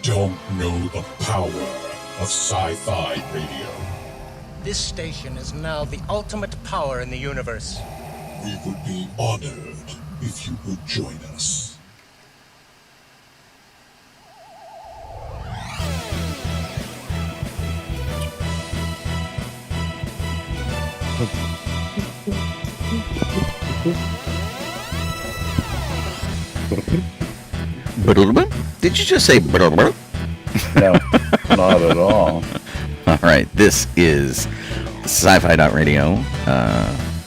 don't know the power of sci-fi radio. This station is now the ultimate power in the universe. We would be honored if you would join us. Did you just say No, not at all. All right, this is sci-fi.radio,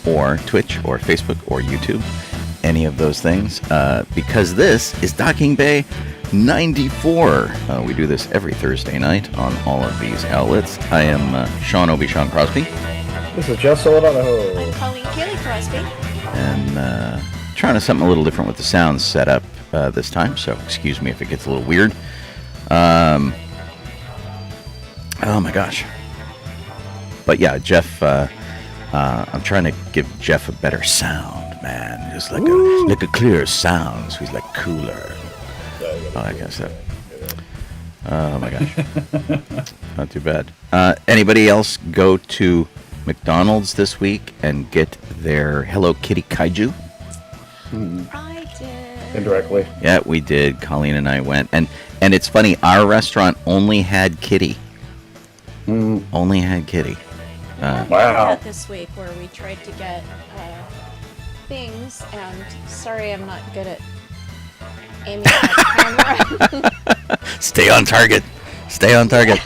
or Twitch, or Facebook, or YouTube, any of those things, because this is Docking Bay 94. We do this every Thursday night on all of these outlets. I am Sean Obi-Shawn Crosby. This is Jeff Donoho. I'm Colleen Kaylee Crosby. And trying to something a little different with the sound setup this time, so excuse me if it gets a little weird. Oh my gosh. But yeah, Jeff, I'm trying to give Jeff a better sound, man. Just like a clear sound, so he's like cooler. Oh, I guess that. Oh my gosh. Not too bad. Anybody else go to McDonald's this week and get their Hello Kitty Kaiju? I did. Indirectly. Yeah, we did. Colleen and I went. And it's funny, our restaurant only had Kitty. Only had Kitty. We Wow. did that this week where we tried to get things, and sorry I'm not good at aiming at the camera. Stay on target. Stay on target.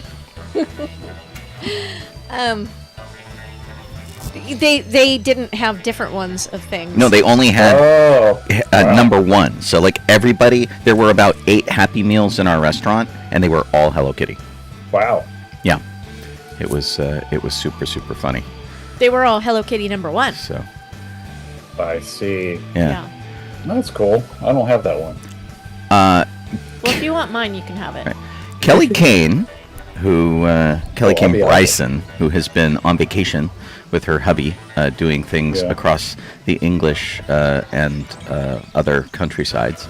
They didn't have different ones of things. No, they only had number one. So like everybody, there were about 8 Happy Meals in our restaurant, and they were all Hello Kitty. Wow. Yeah, it was super funny. They were all Hello Kitty number 1. So I see. yeah. That's cool. I don't have that one. Well, if you want mine, you can have it. Right. Kelly Kane, Kane Bryson, who has been on vacation with her hubby, doing things across the English and other countrysides,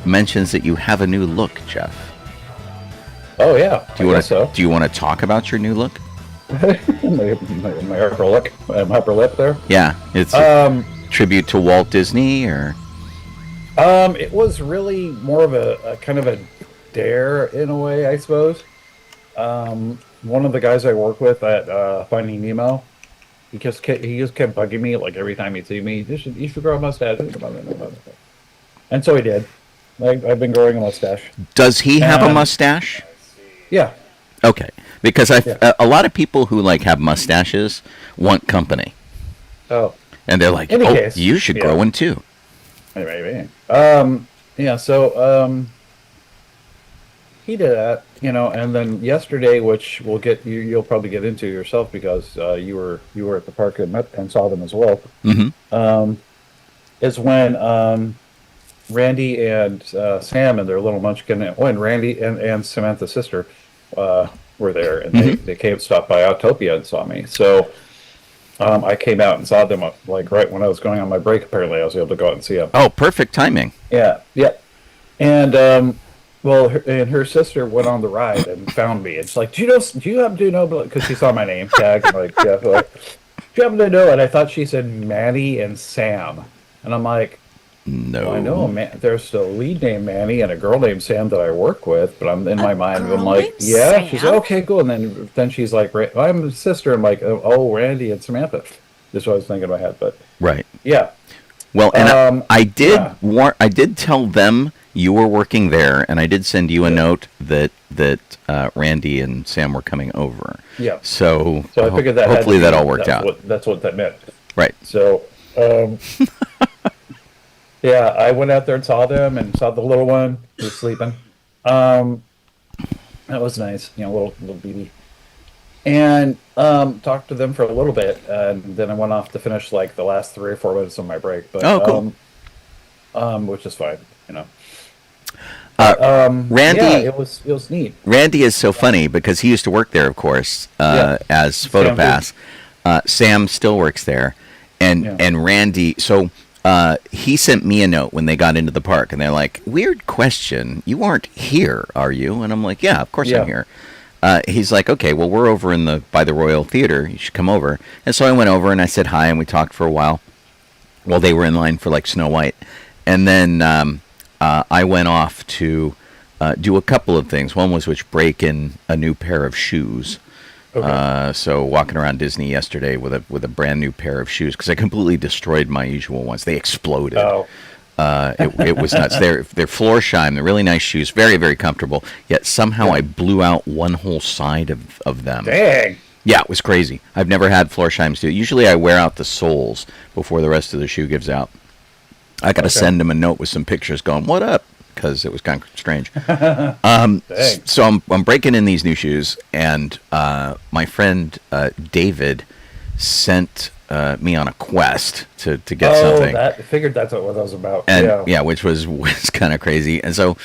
mentions that you have a new look, Jeff. Oh yeah. Do you want to talk about your new look? my upper lip there. Yeah, it's a tribute to Walt Disney, or it was really more of a kind of a dare in a way, I suppose. One of the guys I work with at Finding Nemo, he just kept bugging me like every time he'd see me. You should grow a mustache. And so he did. I've been growing a mustache. Does he have a mustache? Yeah. Okay, because a lot of people who like have mustaches want company. Oh. And they're like, you should grow one too. Maybe. Yeah. So he did that, and then yesterday, which you'll probably get into yourself because you were at the park and saw them as well. Mm-hmm. Is when Randy and Sam and their little munchkin, and Randy and Samantha's sister were there, and they stopped by Autopia and saw me. So I came out and saw them like right when I was going on my break. Apparently, I was able to go out and see them. Oh, perfect timing. Yeah. And her sister went on the ride and found me. It's like, do you happen to know? Because she saw my name tag. And like, yeah, like, do you happen to know? And I thought she said Manny and Sam, and I'm like, no, well, I know there's a lead named Manny and a girl named Sam that I work with, but I'm in my mind. I'm like, yeah. Sam? She's like, okay, cool. And then she's like, I'm a sister. I'm like, oh, Randy and Samantha. That's what I was thinking in my head, but right, yeah. Well, and I did tell them you were working there, and I did send you a note that Randy and Sam were coming over. Yeah. So I figured that hopefully that all worked out. That's what that meant. Right. So, yeah, I went out there and saw them and saw the little one who was sleeping. That was nice, little baby. And talked to them for a little bit, and then I went off to finish like the last 3 or 4 minutes of my break. But, cool. Which is fine, Randy, yeah, it was neat. Randy is so funny because he used to work there, of course, as PhotoPass. Sam still works there, and Randy. So he sent me a note when they got into the park, and they're like, "Weird question. You aren't here, are you?" And I'm like, "Yeah, of course I'm here." He's like, "Okay, well, we're over by the Royal Theater. You should come over." And so I went over and I said hi, and we talked for a while they were in line for like Snow White. And then I went off to do a couple of things. One was break in a new pair of shoes. Okay. So walking around Disney yesterday with a brand new pair of shoes because I completely destroyed my usual ones. They exploded. Oh. It was nuts. They're Florsheim. They're really nice shoes, very, very comfortable. Yet somehow I blew out one whole side of them. Dang. Yeah, it was crazy. I've never had Florsheims do it. Usually I wear out the soles before the rest of the shoe gives out. I got to send him a note with some pictures going, "What up?" Because it was kind of strange. So I'm breaking in these new shoes, and my friend David sent me on a quest to get something. I figured that's what that was about. And which was kind of crazy. And so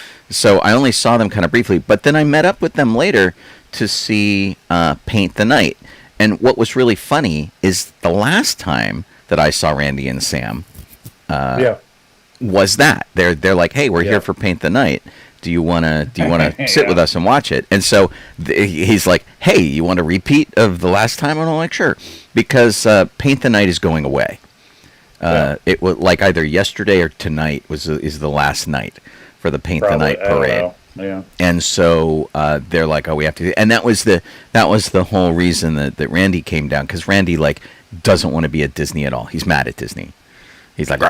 I only saw them kind of briefly, but then I met up with them later to see Paint the Night. And what was really funny is the last time that I saw Randy and Sam was that they're like, "Hey, we're here for Paint the Night. Do you wanna sit with us and watch it?" And so he's like, "Hey, you want a repeat of the last time?" And I'm like, "Sure," because Paint the Night is going away. It was like either yesterday or tonight is the last night for the Paint the Night parade. Yeah. And so they're like, "Oh, we have to," and that was the whole reason that Randy came down, because Randy like doesn't want to be at Disney at all. He's mad at Disney. He's like,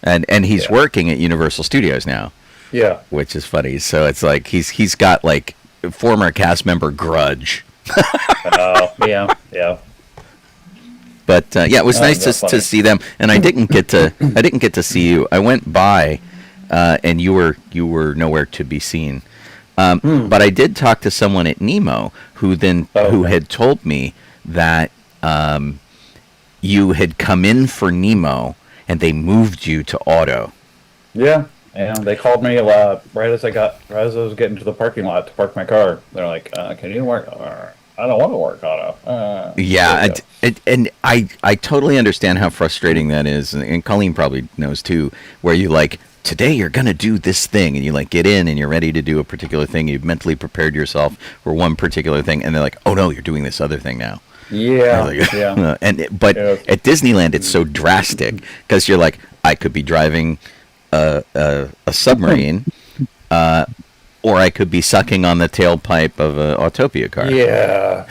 and he's working at Universal Studios now. Yeah, which is funny. So it's like he's got like former cast member grudge. Yeah. But it was nice to see them, and I didn't get to see you. I went by, and you were nowhere to be seen. But I did talk to someone at Nemo who had told me that you had come in for Nemo and they moved you to Auto. Yeah. And they called me right as I was getting to the parking lot to park my car. They're like, "Can you work? I don't want to work Auto." And I totally understand how frustrating that is, and Colleen probably knows too. Where you like, today you're gonna do this thing, and you like get in and you're ready to do a particular thing. You've mentally prepared yourself for one particular thing, and they're like, "Oh no, you're doing this other thing now." Yeah, like, But at Disneyland, it's so drastic because you're like, I could be driving a submarine, or I could be sucking on the tailpipe of an Autopia car. Yeah.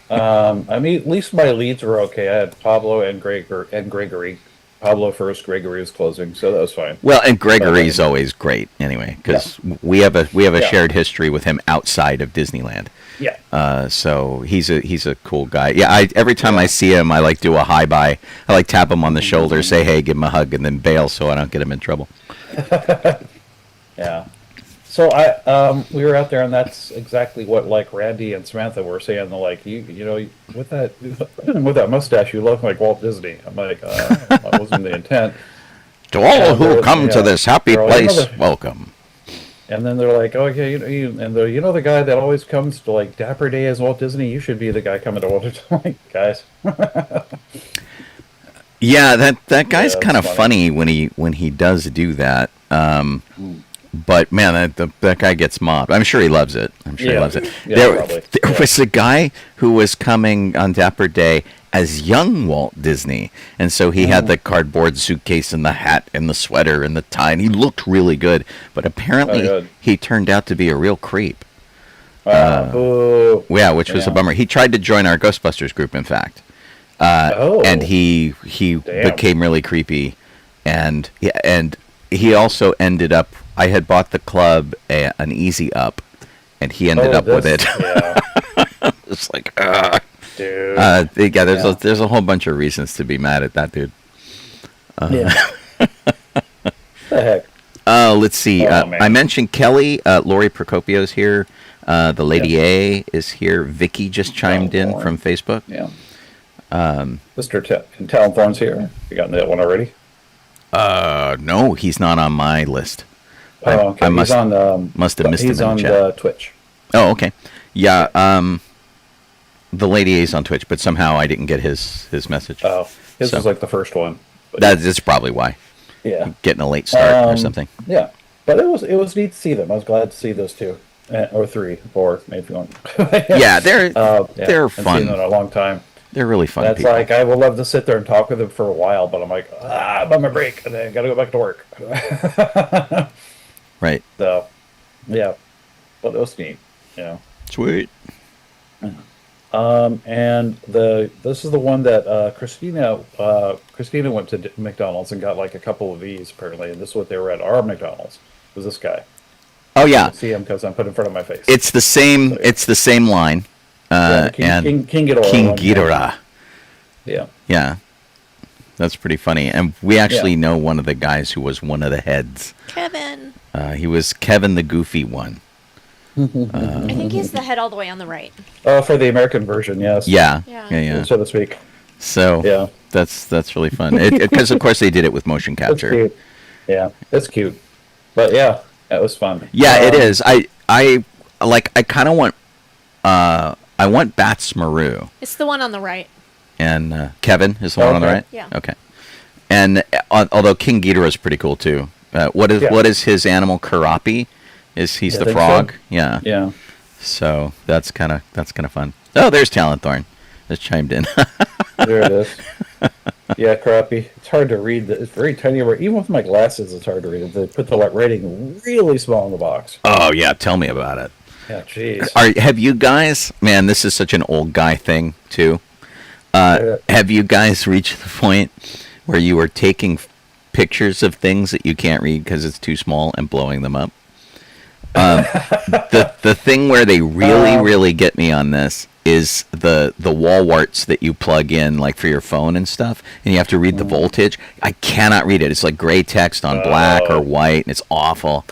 I mean, at least my leads were okay. I had Pablo and Gregory. Pablo first, Gregory was closing, so that was fine. Well, and Gregory's always great anyway, because we have a shared history with him outside of Disneyland. Yeah. So he's a cool guy. Yeah. Every time I see him, I like do a hi bye. I like tap him on the shoulder, say hey, give him a hug, and then bail so I don't get him in trouble. Yeah. So we were out there, and that's exactly what like Randy and Samantha were saying. They're like, you know, with that mustache, you look like Walt Disney. I'm like, that wasn't the intent. To all who come to this happy place, welcome. And then they're like, okay, you know the guy that always comes to like Dapper Day as Walt Disney. You should be the guy coming to Walt Disney. Like, guys. Yeah, that guy's kind of funny when he does do that. But man, that guy gets mobbed. I'm sure he loves it. He loves it. Yeah, there was a guy who was coming on Dapper Day as young Walt Disney, and so he had the cardboard suitcase and the hat and the sweater and the tie, and he looked really good. But apparently, he turned out to be a real creep. Which was a bummer. He tried to join our Ghostbusters group, in fact, and he became really creepy, and he also ended up. I had bought the club an Easy Up, and he ended up with it. Yeah. It's like, dude. There's a whole bunch of reasons to be mad at that dude. The heck? Let's see. I mentioned Kelly. Lori Procopio's here. The Lady A is here. Vicky just chimed in from Facebook. Yeah. Mr. Talonthorn's here. You got that one already? No, he's not on my list. Oh, okay. Must have missed him in the chat. He's on Twitch. Oh, okay. Yeah, the Lady A's on Twitch, but somehow I didn't get his message. Oh, his was like the first one. But That's probably why. yeah, Getting a late start or something. Yeah, but it was neat to see them. I was glad to see those two, or three, four, maybe one. Yeah, they're Haven't fun. seen them in a long time. They're really fun That's people. like I would love to sit there and talk with them for a while, but I'm like, I'm on my break, and then got to go back to work. Right. So, yeah, but it was neat. Yeah. Sweet. And this is the one that Christina went to McDonald's and got like a couple of these apparently, and this is what they were at our McDonald's. Was this guy? Oh yeah. See him because I'm put in front of my face. It's the same. It's the same line. Yeah, And King Ghidorah. King one. Ghidorah. Yeah. Yeah. That's pretty funny. And we actually Yeah. know one of the guys who was one of the heads. Kevin. He was Kevin the Goofy one. I think he's the head all the way on the right. Oh, for the American version, yes. Yeah. Yeah. Yeah. So to speak. So Yeah. that's really fun. Because of course they did it with motion That's capture. cute. Yeah, it's cute. But yeah, that was fun. Yeah, it is. I kind of want I want Bats Maru. It's the one on the right. And Kevin is the one on the Okay. right. Yeah. Okay. And although King Ghidorah is pretty cool too. What is his animal? Karapi? He's I the think frog? so. Yeah. Yeah. So that's kind of fun. Oh, there's Talent Thorn. Just chimed in. There it is. Yeah, crappy. It's hard to read. It's very tiny. Even with my glasses, it's hard to read. They put the writing really small in the box. Oh yeah, tell me about it. Yeah, jeez. Have you guys? Man, this is such an old guy thing too. Have you guys reached the point where you are taking pictures of things that you can't read because it's too small and blowing them up? The thing where they really get me on this is the wall warts that you plug in like for your phone and stuff, and you have to read the voltage. I cannot read it. It's like gray text on black or white, and it's awful.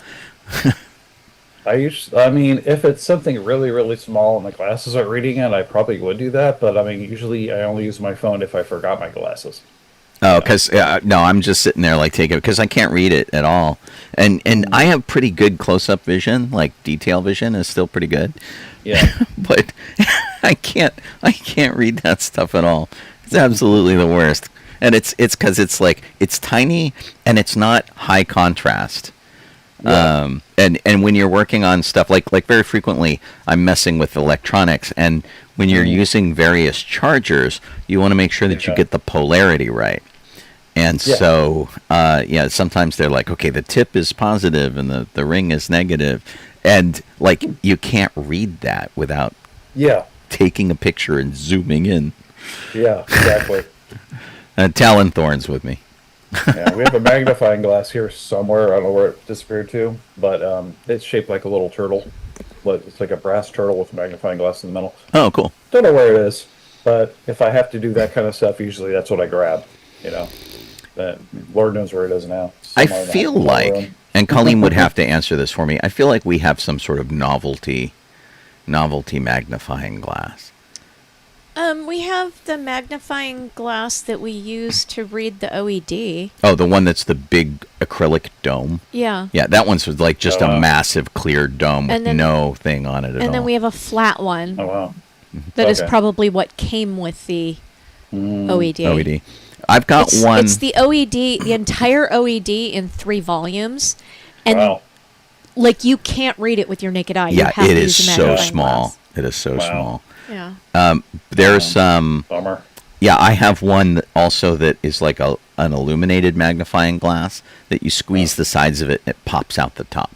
I mean, if it's something really small and the glasses aren't reading it, I probably would do that. But I mean, usually I only use my phone if I forgot my glasses. Oh, because no, I'm just sitting there like taking it because I can't read it at all, and I have pretty good close-up vision, like detail vision is still pretty good. Yeah. But I can't read that stuff at all. It's absolutely the worst, and it's because it's like it's tiny and it's not high contrast. Yeah. And when you're working on stuff like very frequently, I'm messing with electronics, and when you're using various chargers, you want to make sure that you get the polarity right. And so, sometimes they're like, okay, the tip is positive and the ring is negative, and like you can't read that without taking a picture and zooming in. Yeah, exactly. Talon Thorn's with me. Yeah, we have a magnifying glass here somewhere. I don't know where it disappeared to, but it's shaped like a little turtle. It's like a brass turtle with a magnifying glass in the middle. Oh, cool. Don't know where it is, but if I have to do that kind of stuff, usually that's what I grab. You know, that Lord knows where it is now. I Somewhere in that feel little like, room. and Colleen would have to answer this for me. I feel like we have some sort of novelty magnifying glass. We have the magnifying glass that we use to read the OED. Oh, the one that's the big acrylic dome. Yeah. Yeah, that one's like just a massive clear dome with And then- no thing on it at all. And then we have a flat one Oh wow. that is Okay. probably what came with the OED. OED. I've got one. It's the OED, the entire OED in 3 volumes, and Wow. like you can't read it with your naked eye. You Yeah, have it to is use a so magnifying small. glass. It is so Wow. small. Yeah. There's Bummer. yeah, I have one that also that is like an illuminated magnifying glass that you squeeze the sides of it and it pops out the top.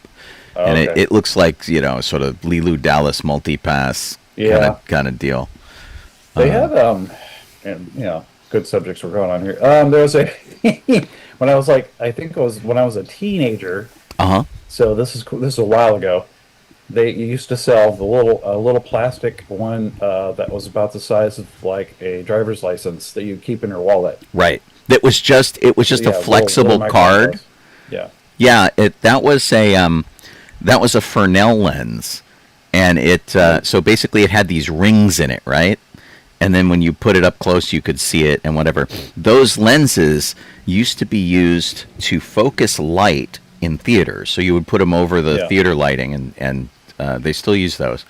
Oh, And okay. it looks like, sort of Lilu Dallas multipass Yeah. kind of deal. They have and good subjects we're going on here. There was a when I was like, I think it was when I was a teenager. Uh-huh. So this is a while ago. They used to sell the little plastic one that was about the size of like a driver's license that you keep in your wallet. Right. It was just a little flexible micro card. glass. Yeah. Yeah, that was a Fresnel lens, and so basically it had these rings in it, right? And then when you put it up close, you could see it and whatever. Those lenses used to be used to focus light in theaters, so you would put them over the theater lighting, and they still use those.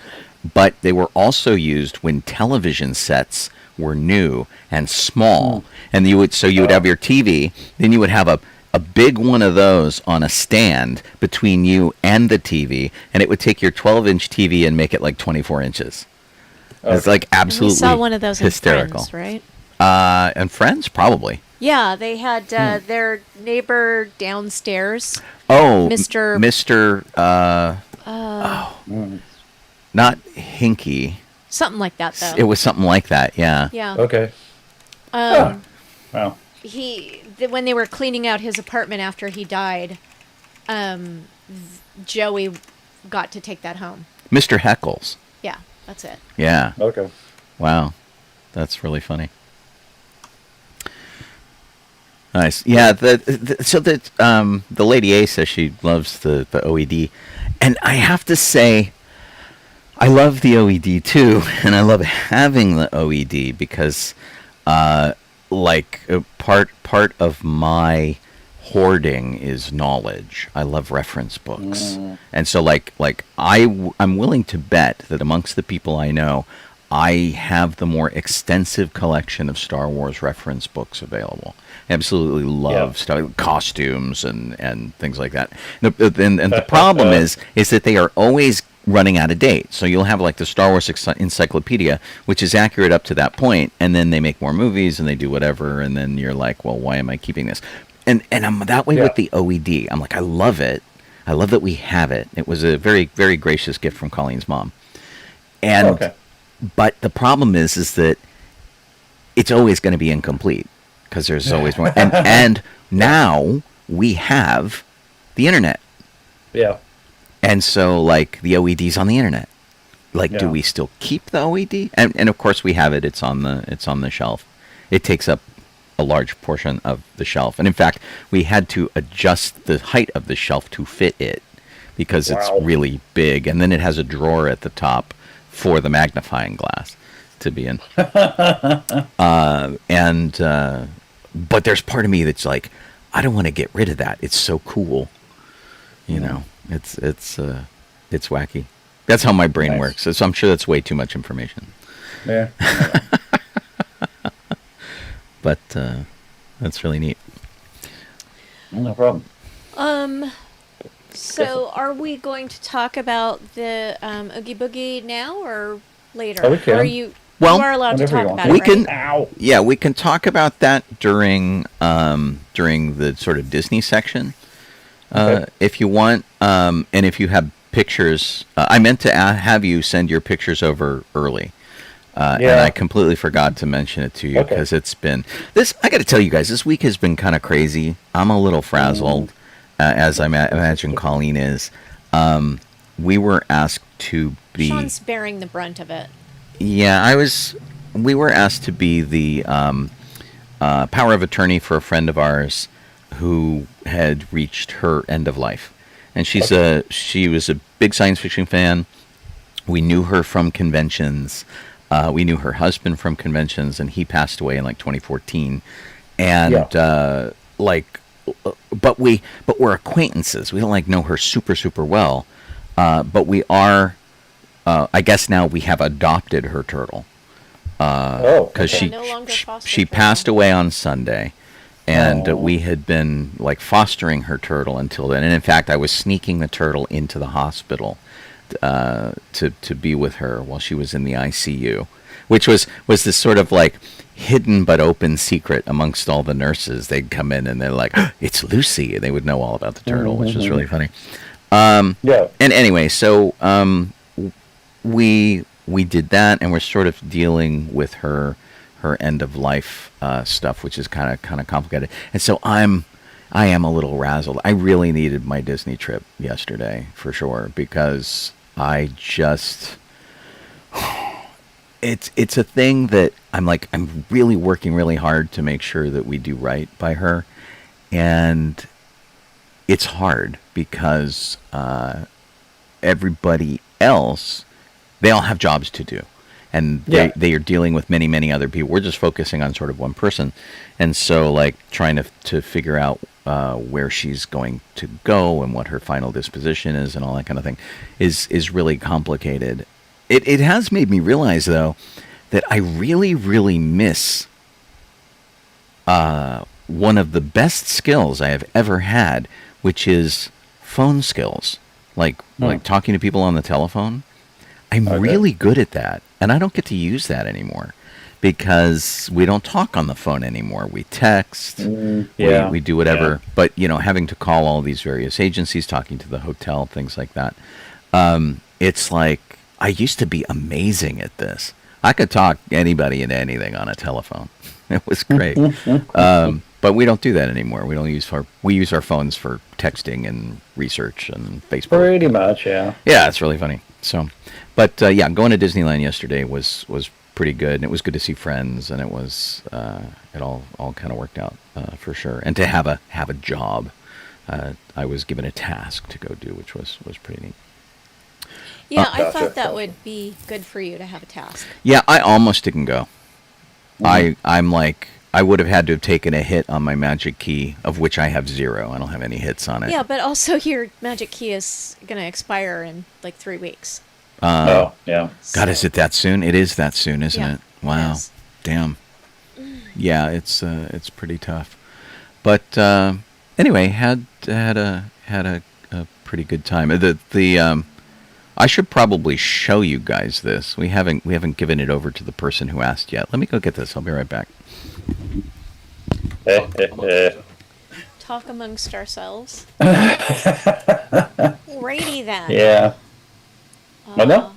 But they were also used when television sets were new and small, and you would have your TV, then you would have a big one of those on a stand between you and the TV, and it would take your 12-inch TV and make it like 24 inches. It's like absolutely we saw one of those hysterical. in Friends, right? And Friends, probably. Yeah, they had their neighbor downstairs. Oh, Mr. Not Hinky. Something like that, though. It was something like that, yeah. Yeah. Okay. Um, Wow. When they were cleaning out his apartment after he died, Joey got to take that home. Mr. Heckles. Yeah, that's it. Yeah. Okay. Wow. That's really funny. Nice. Yeah, the Lady A says she loves the OED. And I have to say, I love the OED too, and I love having the OED because part of my hoarding is knowledge. I love reference books. And so I'm willing to bet that amongst the people I know, I have the more extensive collection of Star Wars reference books available. Absolutely love costumes and things like that. And the problem is that they are always running out of date. So you'll have like the Star Wars Encyclopedia, which is accurate up to that point, and then they make more movies and they do whatever, and then you're like, well, why am I keeping this? And I'm that way with the OED. I'm like, I love it. I love that we have it. It was a very, very gracious gift from Colleen's mom. And but the problem is that it's always going to be incomplete because there's always more. And now we have the internet. Yeah. And so, like, the OED's on the internet. Like, do we still keep the OED? And of course we have it. It's on the shelf. It takes up a large portion of the shelf. And in fact, we had to adjust the height of the shelf to fit it because it's really big. And then it has a drawer at the top for the magnifying glass to be in. But there's part of me that's like, I don't want to get rid of that. It's so cool. You know, it's wacky. That's how my brain works. So I'm sure that's way too much information. Yeah. But that's really neat. No problem. So are we going to talk about the Oogie Boogie now or later? Oh, we can. Or are you are allowed to whenever you talk want. about We it, can, right? yeah, we can talk about that during the sort of Disney section, if you want. And if you have pictures, I meant to have you send your pictures over early. And I completely forgot to mention it to you because it's been this. I got to tell you guys, this week has been kind of crazy. I'm a little frazzled, as I imagine Colleen is. We were asked to be. Sean's bearing the brunt of it. Yeah, we were asked to be the power of attorney for a friend of ours who had reached her end of life, and she was a big science fiction fan. We knew her from conventions. We knew her husband from conventions, and he passed away in like 2014. And but we're acquaintances. We don't like know her super super well, but we are. I guess now we have adopted her turtle. Because she passed away on Sunday, and we had been like fostering her turtle until then. And in fact, I was sneaking the turtle into the hospital to be with her while she was in the ICU, which was this sort of like hidden but open secret amongst all the nurses. They'd come in and they're like, "It's Lucy," and they would know all about the turtle, which was really funny. And anyway, so we did that, and we're sort of dealing with her end of life stuff, which is kind of complicated. And so I am a little razzled. I really needed my Disney trip yesterday for sure, because I just it's a thing that I'm really working really hard to make sure that we do right by her, and it's hard because everybody else, they all have jobs to do, and they are dealing with many, many other people. We're just focusing on sort of one person. And so like trying to figure out where she's going to go and what her final disposition is and all that kind of thing is really complicated. It has made me realize, though, that I really, really miss one of the best skills I have ever had, which is phone skills, like talking to people on the telephone. I'm really good at that, and I don't get to use that anymore because we don't talk on the phone anymore. We text, we do whatever. Yeah. But having to call all these various agencies, talking to the hotel, things like that. It's like I used to be amazing at this. I could talk anybody into anything on a telephone. It was great. But we don't do that anymore. We use our phones for texting and research and Facebook. Pretty much, yeah. Yeah, it's really funny. So, but going to Disneyland yesterday was pretty good, and it was good to see friends, and it was it all kind of worked out for sure. And to have a job, I was given a task to go do, which was pretty neat. Yeah, I thought that would be good for you to have a task. Yeah, I almost didn't go. I'm like, I would have had to have taken a hit on my magic key, of which I have 0. I don't have any hits on it. Yeah, but also your magic key is going to expire in like 3 weeks. Yeah. God, is it that soon? It is that soon, isn't it? Wow. Yes. Damn. Yeah, it's pretty tough. But anyway, had a pretty good time. I should probably show you guys this. We haven't given it over to the person who asked yet. Let me go get this. I'll be right back. Talk amongst ourselves. Righty then. Yeah. No?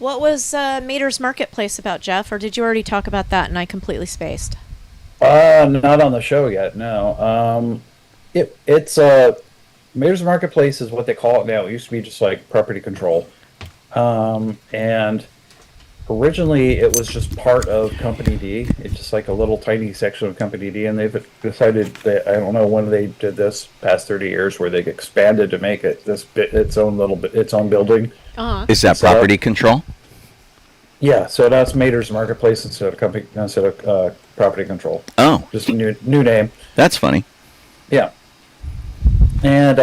What was Mater's Marketplace about, Jeff? Or did you already talk about that and I completely spaced? Not on the show yet, no. It's Mater's Marketplace is what they call it now. It used to be just like property control. And originally it was just part of Company D. It's just like a little tiny section of Company D, and they've decided that, I don't know when they did this, past 30 years, where they expanded to make it its own building. Uh-huh. Is that property control? Yeah, so that's Mater's Marketplace instead of property control. Oh. Just a new name. That's funny. Yeah. And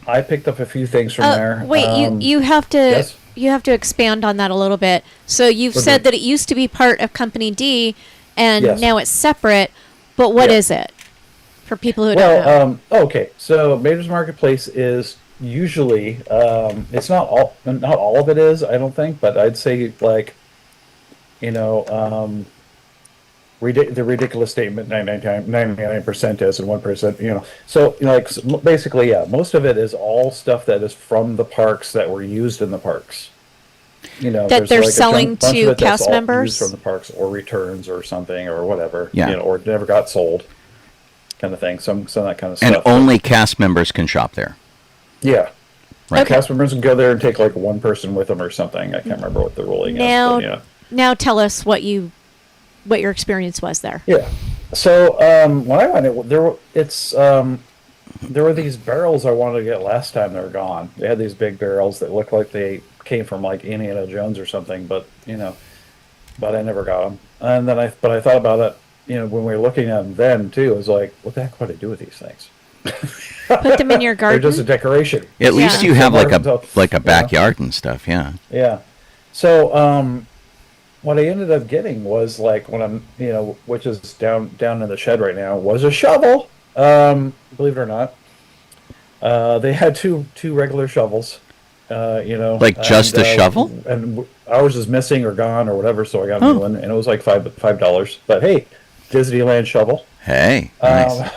I picked up a few things from there. Wait, you have to yes? you have to expand on that a little bit. So you've said that it used to be part of Company D, and now it's separate. But what is it for people who don't know? Okay. So Mater's Marketplace is usually it's not all of it is, I don't think, but I'd say like the ridiculous statement 99% is and 1%, so basically, most of it is all stuff that is from the parks that were used in the parks. That they're selling to cast members from the parks, or returns or something or whatever, yeah. Or never got sold, kind of thing. Some of that kind of stuff. And only cast members can shop there. Yeah. Right. Okay. Cast members can go there and take like one person with them or something. I can't remember what the ruling is. Now tell us what your experience was there. Yeah. So when I went, there were these barrels I wanted to get last time. They were gone. They had these big barrels that looked like they came from like Indiana Jones or something, but I never got them. And then I thought about it. When we were looking at them then too, it was like, what the heck would I do with these things? Put them in your garden. They're just a decoration. At least you have like a backyard and stuff. Yeah. Yeah. So what I ended up getting was like when I'm which is down in the shed right now, was a shovel. Believe it or not, they had two regular shovels. Like just a shovel, and ours is missing or gone or whatever. So I got a new one, and it was like $5. But hey, Disneyland shovel. Hey, nice.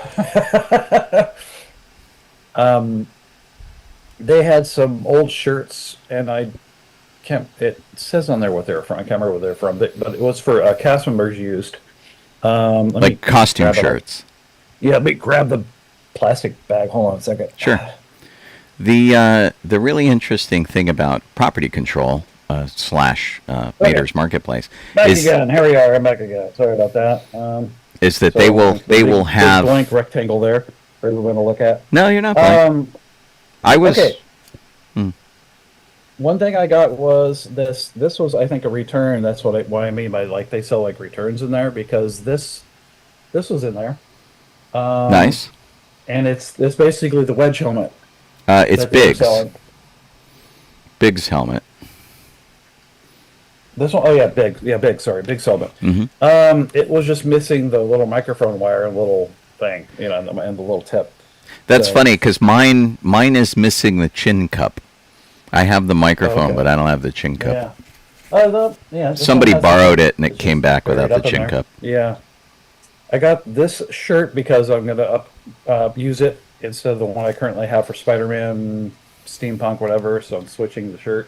They had some old shirts, and it says on there what they're from. I can't remember what they're from, but it was for cast members used. Like costume shirts. Yeah, let me grab the plastic bag. Hold on a second. Sure. The really interesting thing about property control / Mater's Marketplace is again. Here we are. I'm back again. Sorry about that. Is that they will have blank rectangle there for everyone to look at. No, you're not blank. I was okay. One thing I got was this. This was, I think, a return. That's what I mean by like they sell like returns in there, because this was in there. Nice. And it's basically the wedge helmet. It's Big's helmet. This one, oh yeah, big. Sorry, big Sovine. It was just missing the little microphone wire and little thing, and the little tip. That's So- funny because mine is missing the chin cup. I have the microphone, Okay. but I don't have the chin cup. Yeah. This Somebody one has borrowed the- it and it it's came just back buried without the up in chin there. cup. Yeah. I got this shirt because I'm gonna use it instead of the one I currently have for Spider-Man, Steampunk, whatever. So I'm switching the shirt.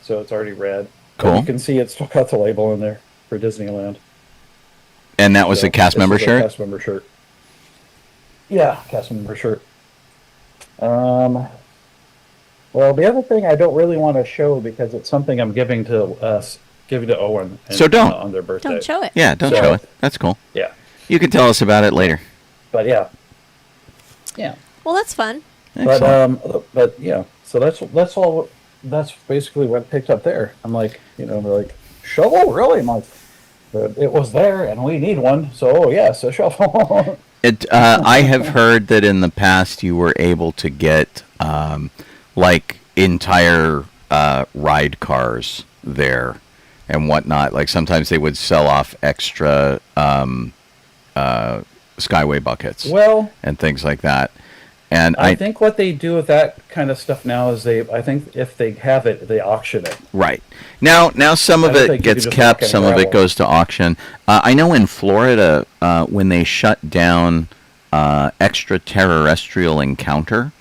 So it's already red. But Cool. you can see it's still got the label in there for Disneyland. And that was So a cast this member is a shirt? Cast member shirt. Yeah, cast member shirt. Well, the other thing I don't really want to show because it's something I'm giving to Owen. So don't. On their birthday. Don't show it. Yeah, don't So- show it. That's cool. Yeah, You can tell us about it later. but yeah. Yeah. Well, that's fun. Excellent. But yeah. So that's all. That's basically what picked up there. I'm like, they're like, shovel, really? I'm like, but it was there, and we need one. So yes, a shovel. I have heard that in the past you were able to get like entire ride cars there and whatnot. Like sometimes they would sell off extra Skyway buckets Well, and things like that. And I think what they do with that kind of stuff now is I think if they have it, they auction it. right now some I of don't it think you gets could just kept, walk in some of it gravel. goes to auction. I know in Florida when they shut down Extraterrestrial Encounter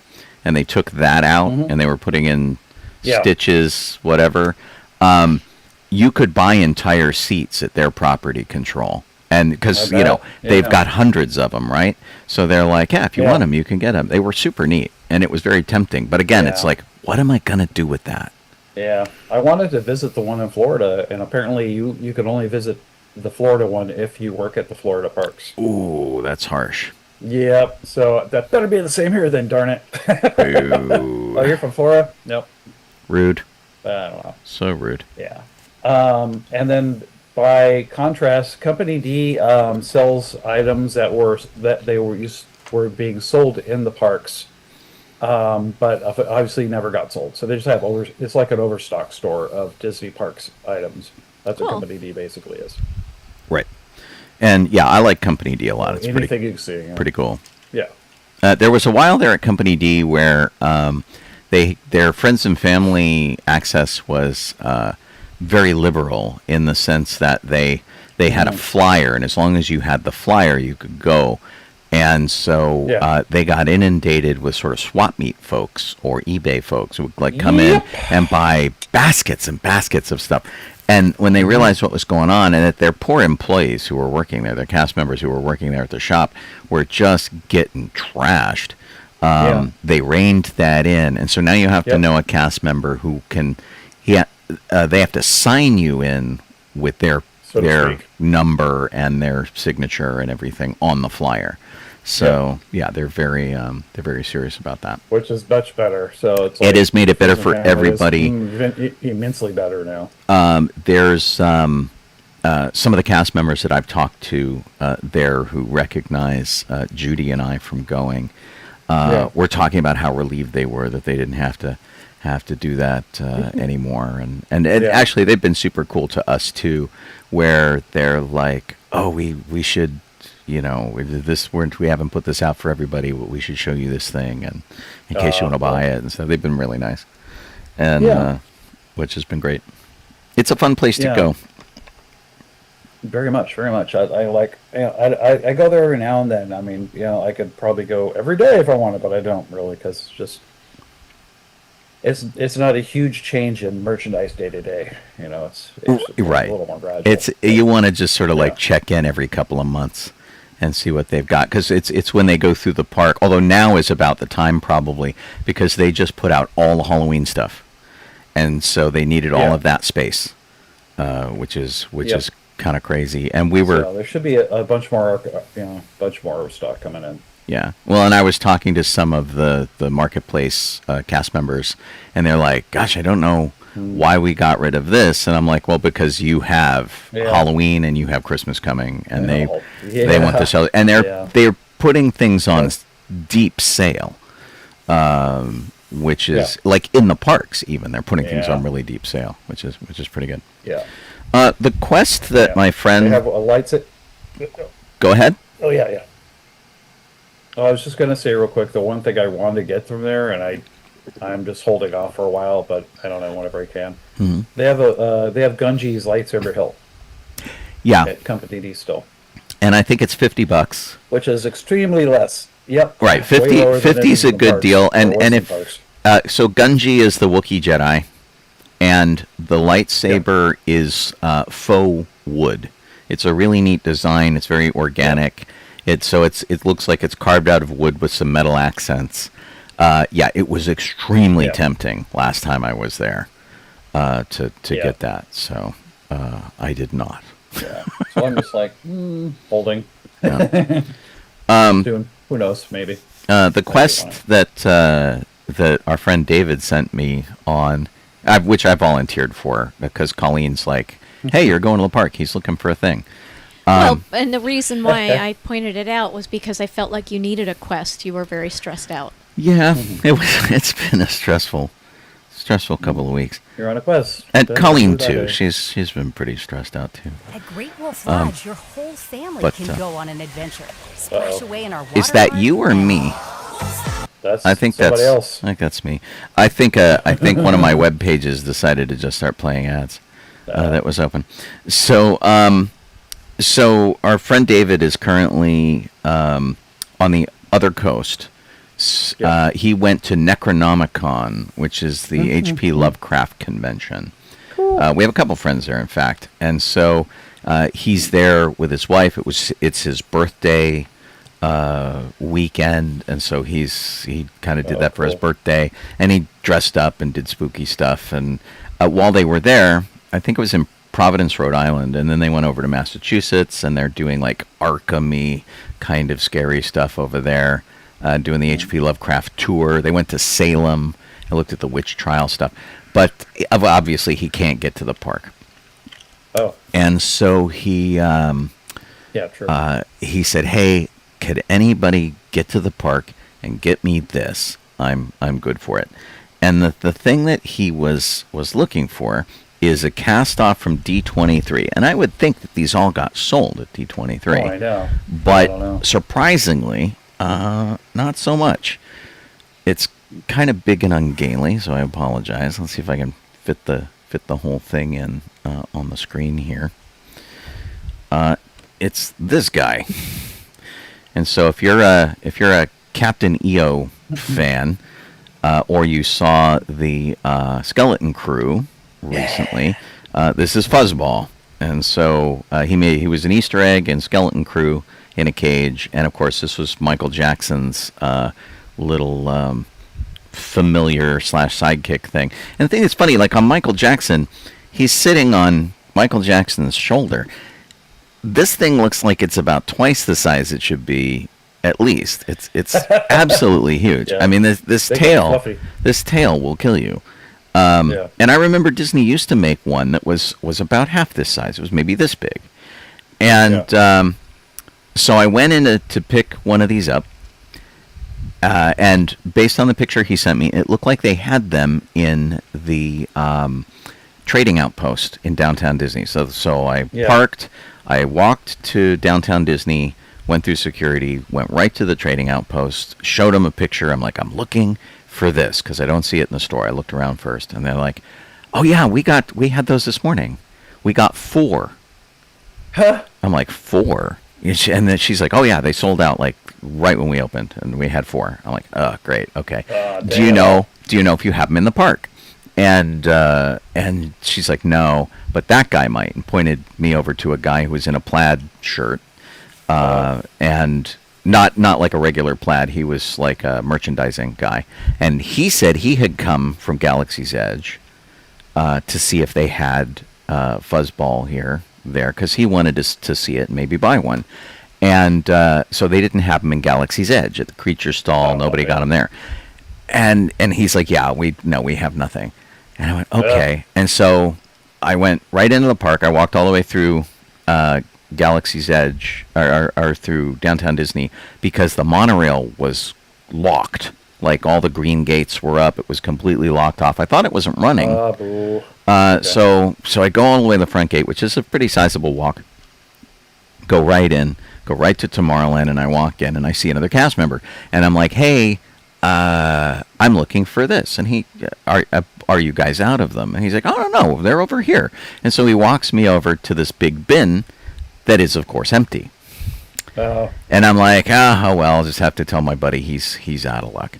and they took that out and they were putting in Yeah. Stitches, whatever, you could buy entire seats at their property control. And because, I bet. they've Yeah. got hundreds of them, right? So they're like, yeah, if you Yeah. want them, you can get them. They were super neat. And it was very tempting. But again, it's Yeah. like, what am I going to do with that? Yeah, I wanted to visit the one in Florida, and apparently you can only visit the Florida one if you work at the Florida parks. Ooh, that's harsh. Yep. So that better be the same here then, darn it. Ooh. Oh, you're from Florida? Nope. Rude. I don't know. So rude. Yeah. And then by contrast, Company D sells items that were being sold in the parks, but obviously never got sold. So they just have it's like an overstock store of Disney parks items. That's what Cool. Company D basically is. Right. And yeah, I like Company D a lot. It's Anything pretty you can see. Yeah. pretty cool. Yeah. There was a while there at Company D where their friends and family access was very liberal in the sense that they had a flyer, and as long as you had the flyer, you could go. And so Yeah. they got inundated with sort of swap meet folks or eBay folks who would like come in and buy baskets and baskets of stuff. And when they realized what was going on, and that their poor employees who were working there, their cast members who were working there at the shop, were just getting trashed, they reined that in. And so now you have to Yep. know a cast member who can, they have to sign you in with their So to their speak. number and their signature and everything on the flyer. So yeah, they're very serious about that. Which is much better. So it's It has made it better for it is everybody. immensely better now. There's some of the cast members that I've talked to there who recognize Judy and I from going. We're talking about how relieved they were that they didn't have to do that anymore. And actually, they've been super cool to us too, where they're like, oh, we should. We haven't put this out for everybody, but we should show you this thing, and in case you want to buy it. And so they've been really nice, and which has been great. It's a fun place to Yeah. go. Very much, very much. I like. I go there every now and then. I mean, I could probably go every day if I wanted, but I don't really because it's not a huge change in merchandise day to day. It's Right. a little more gradual. It's you want to just sort of like Yeah. check in every couple of months and see what they've got, because it's when they go through the park. Although now is about the time probably, because they just put out all the Halloween stuff, and so they needed all Yeah. of that space, which is Yep. kind of crazy. And we were So there should be a bunch more, bunch more stock coming in. Yeah. Well, and I was talking to some of the marketplace cast members, and they're like, gosh, I don't know why we got rid of this. And I'm like, well, because you have Halloween and you have Christmas coming, and they want to sell it. And they're putting things on deep sale, which is like in the parks. Even they're putting things Yeah. on really deep sale, which is pretty good. Yeah. The quest that my They friend. have lights. Go ahead. Oh yeah. Oh, I was just gonna say real quick, the one thing I wanted to get from there, and I'm just holding off for a while, but I don't know whenever I can. Mm-hmm. They have Gunji's Lightsaber Hill Yeah, at Company D still, and I think it's $50. which is extremely less. Yep. Right, Way 50 lower than it 50 is in a the good parks, deal, or and was in if parks. so, Gunji is the Wookiee Jedi, and the lightsaber is faux wood. It's a really neat design. It's very organic. It looks like it's carved out of wood with some metal accents. It was extremely tempting last time I was there to get that. So I did not. Yeah. So I'm just like holding. Yeah. Doing. Who knows? Maybe. The quest that our friend David sent me on, which I volunteered for because Colleen's like, "Hey, you're going to the park." He's looking for a thing. Well, and the reason why I pointed it out was because I felt like you needed a quest. You were very stressed out. Yeah, it's been a stressful couple of weeks. You're on a quest. And Then Colleen do that, too. eh? She's been pretty stressed out too. At Great Wolf Lodge, your whole family but, can go on an adventure. Splash away in our water Is that park you or now. me? That's I think somebody that's else. I think that's me. I think one of my web pages decided to just start playing ads. That was open. So so our friend David is currently on the other coast. He went to Necronomicon, which is the H.P. Lovecraft convention. We have a couple friends there, in fact, and so he's there with his wife. It's his birthday weekend, and so he kind of did that for his birthday, and he dressed up and did spooky stuff. And while they were there, I think it was in Providence, Rhode Island, and then they went over to Massachusetts, and they're doing like Arkham-y kind of scary stuff over there, doing the H.P. Lovecraft tour. They went to Salem and looked at the witch trial stuff, but obviously he can't get to the park. Oh. And so he True. he said, "Hey, could anybody get to the park and get me this? I'm good for it." And the thing that he was looking for is a cast off from D23, and I would think that these all got sold at D23. Oh, I know. But I don't know. surprisingly, not so much. It's kind of big and ungainly, so I apologize. Let's see if I can fit the whole thing in on the screen here. It's this guy. And so if you're a Captain EO fan, or you saw the Skeleton Crew recently, this is Fuzzball. And so he was an Easter egg in Skeleton Crew in a cage, and of course this was Michael Jackson's little familiar / sidekick thing. And the thing that's funny, like on Michael Jackson, he's sitting on Michael Jackson's shoulder. This thing looks like it's about twice the size it should be, at least. It's absolutely huge. Yeah. I mean, this Big and tail fluffy. will kill you. Yeah. And I remember Disney used to make one that was about half this size. It was maybe this big. And so I went in to pick one of these up. And based on the picture he sent me, it looked like they had them in the trading outpost in downtown Disney. So I parked, I walked to downtown Disney, went through security, went right to the trading outpost, showed them a picture. I'm like, I'm looking for this because I don't see it in the store. I looked around first, and they're like, "Oh yeah, we had those this morning. We got 4." Huh? I'm like, 4? And then she's like, "Oh yeah, they sold out like right when we opened, and we had 4." I'm like, "Oh great, okay. Do you know if you have them in the park?" And she's like, "No, but that guy might," and pointed me over to a guy who was in a plaid shirt, and not like a regular plaid. He was like a merchandising guy, and he said he had come from Galaxy's Edge to see if they had Fuzzball there, because he wanted to see it and maybe buy one. And so they didn't have him in Galaxy's Edge at the creature stall. Nobody got him there. And he's like, "Yeah, we have nothing." And I went, "Okay." And so I went right into the park. I walked all the way through Galaxy's Edge or through downtown Disney because the monorail was locked. Like all the green gates were up. It was completely locked off. I thought it wasn't running. Boo. So I go all the way to the front gate, which is a pretty sizable walk. Go right in, go right to Tomorrowland, and I walk in, and I see another cast member, and I'm like, "Hey, I'm looking for this." And he, are you guys out of them? And he's like, "Oh, no, they're over here." And so he walks me over to this big bin that is, of course, empty. And I'm like, oh well, I'll just have to tell my buddy he's out of luck.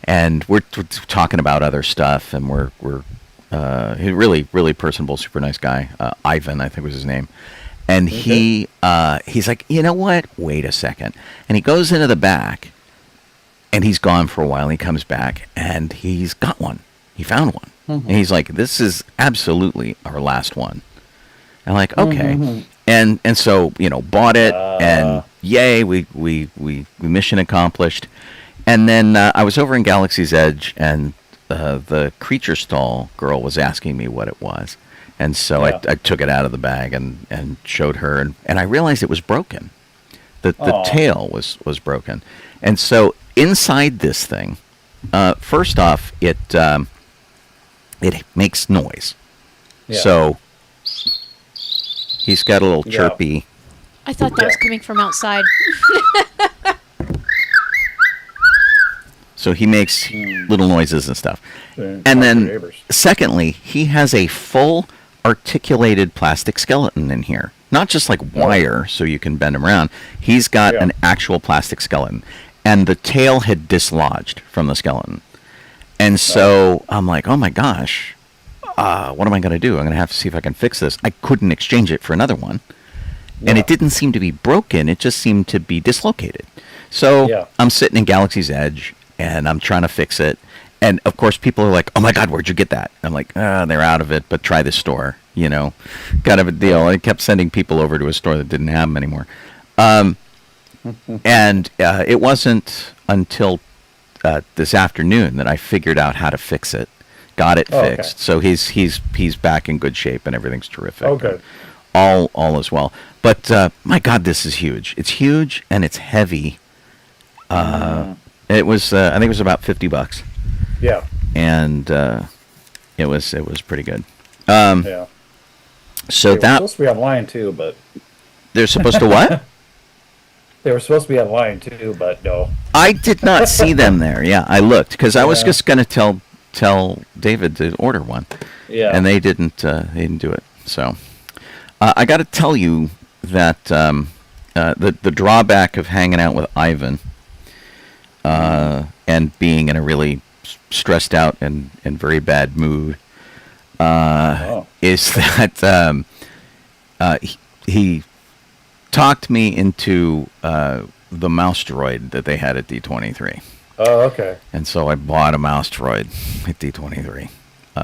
And we're talking about other stuff, and we're he's really personable, super nice guy. Ivan, I think was his name. And he's like, you know what? Wait a second. And he goes into the back, and he's gone for a while. And he comes back, and he's got one. He found one. And he's like, this is absolutely our last one. And I'm like, okay. And so, bought it, and yay, we mission accomplished. And then I was over in Galaxy's Edge, and the creature stall girl was asking me what it was. And so I took it out of the bag and showed her, and I realized it was broken. The tail was broken. And so inside this thing, first off, it makes noise. Yeah. So he's got a little chirpy. I thought that was coming from outside. So he makes little noises and stuff. And then, secondly, he has a full articulated plastic skeleton in here. Not just like wire so you can bend him around. He's got an actual plastic skeleton. And the tail had dislodged from the skeleton. And so I'm like, oh my gosh, what am I going to do? I'm going to have to see if I can fix this. I couldn't exchange it for another one. And it didn't seem to be broken. It just seemed to be dislocated. So I'm sitting in Galaxy's Edge, and I'm trying to fix it. And, of course, people are like, oh, my God, where'd you get that? I'm like, they're out of it, but try this store, Kind of a deal. I kept sending people over to a store that didn't have them anymore. And it wasn't until this afternoon that I figured out how to fix it. Got it fixed. Okay. So he's back in good shape, and everything's terrific. Okay. All is well. But, my God, this is huge. It's huge, and it's heavy. It was, I think it was about $50. Yeah. And it was pretty good. So they were supposed to be online too, but they're supposed to what? They were supposed to be online too, but no. I did not see them there. Yeah, I looked because I was just going to tell David to order one. Yeah. And they didn't do it. So I got to tell you that the drawback of hanging out with Ivan and being in a really stressed out and very bad mood is that he talked me into the mouse droid that they had at D23. Oh, okay. And so I bought a mouse droid at D23.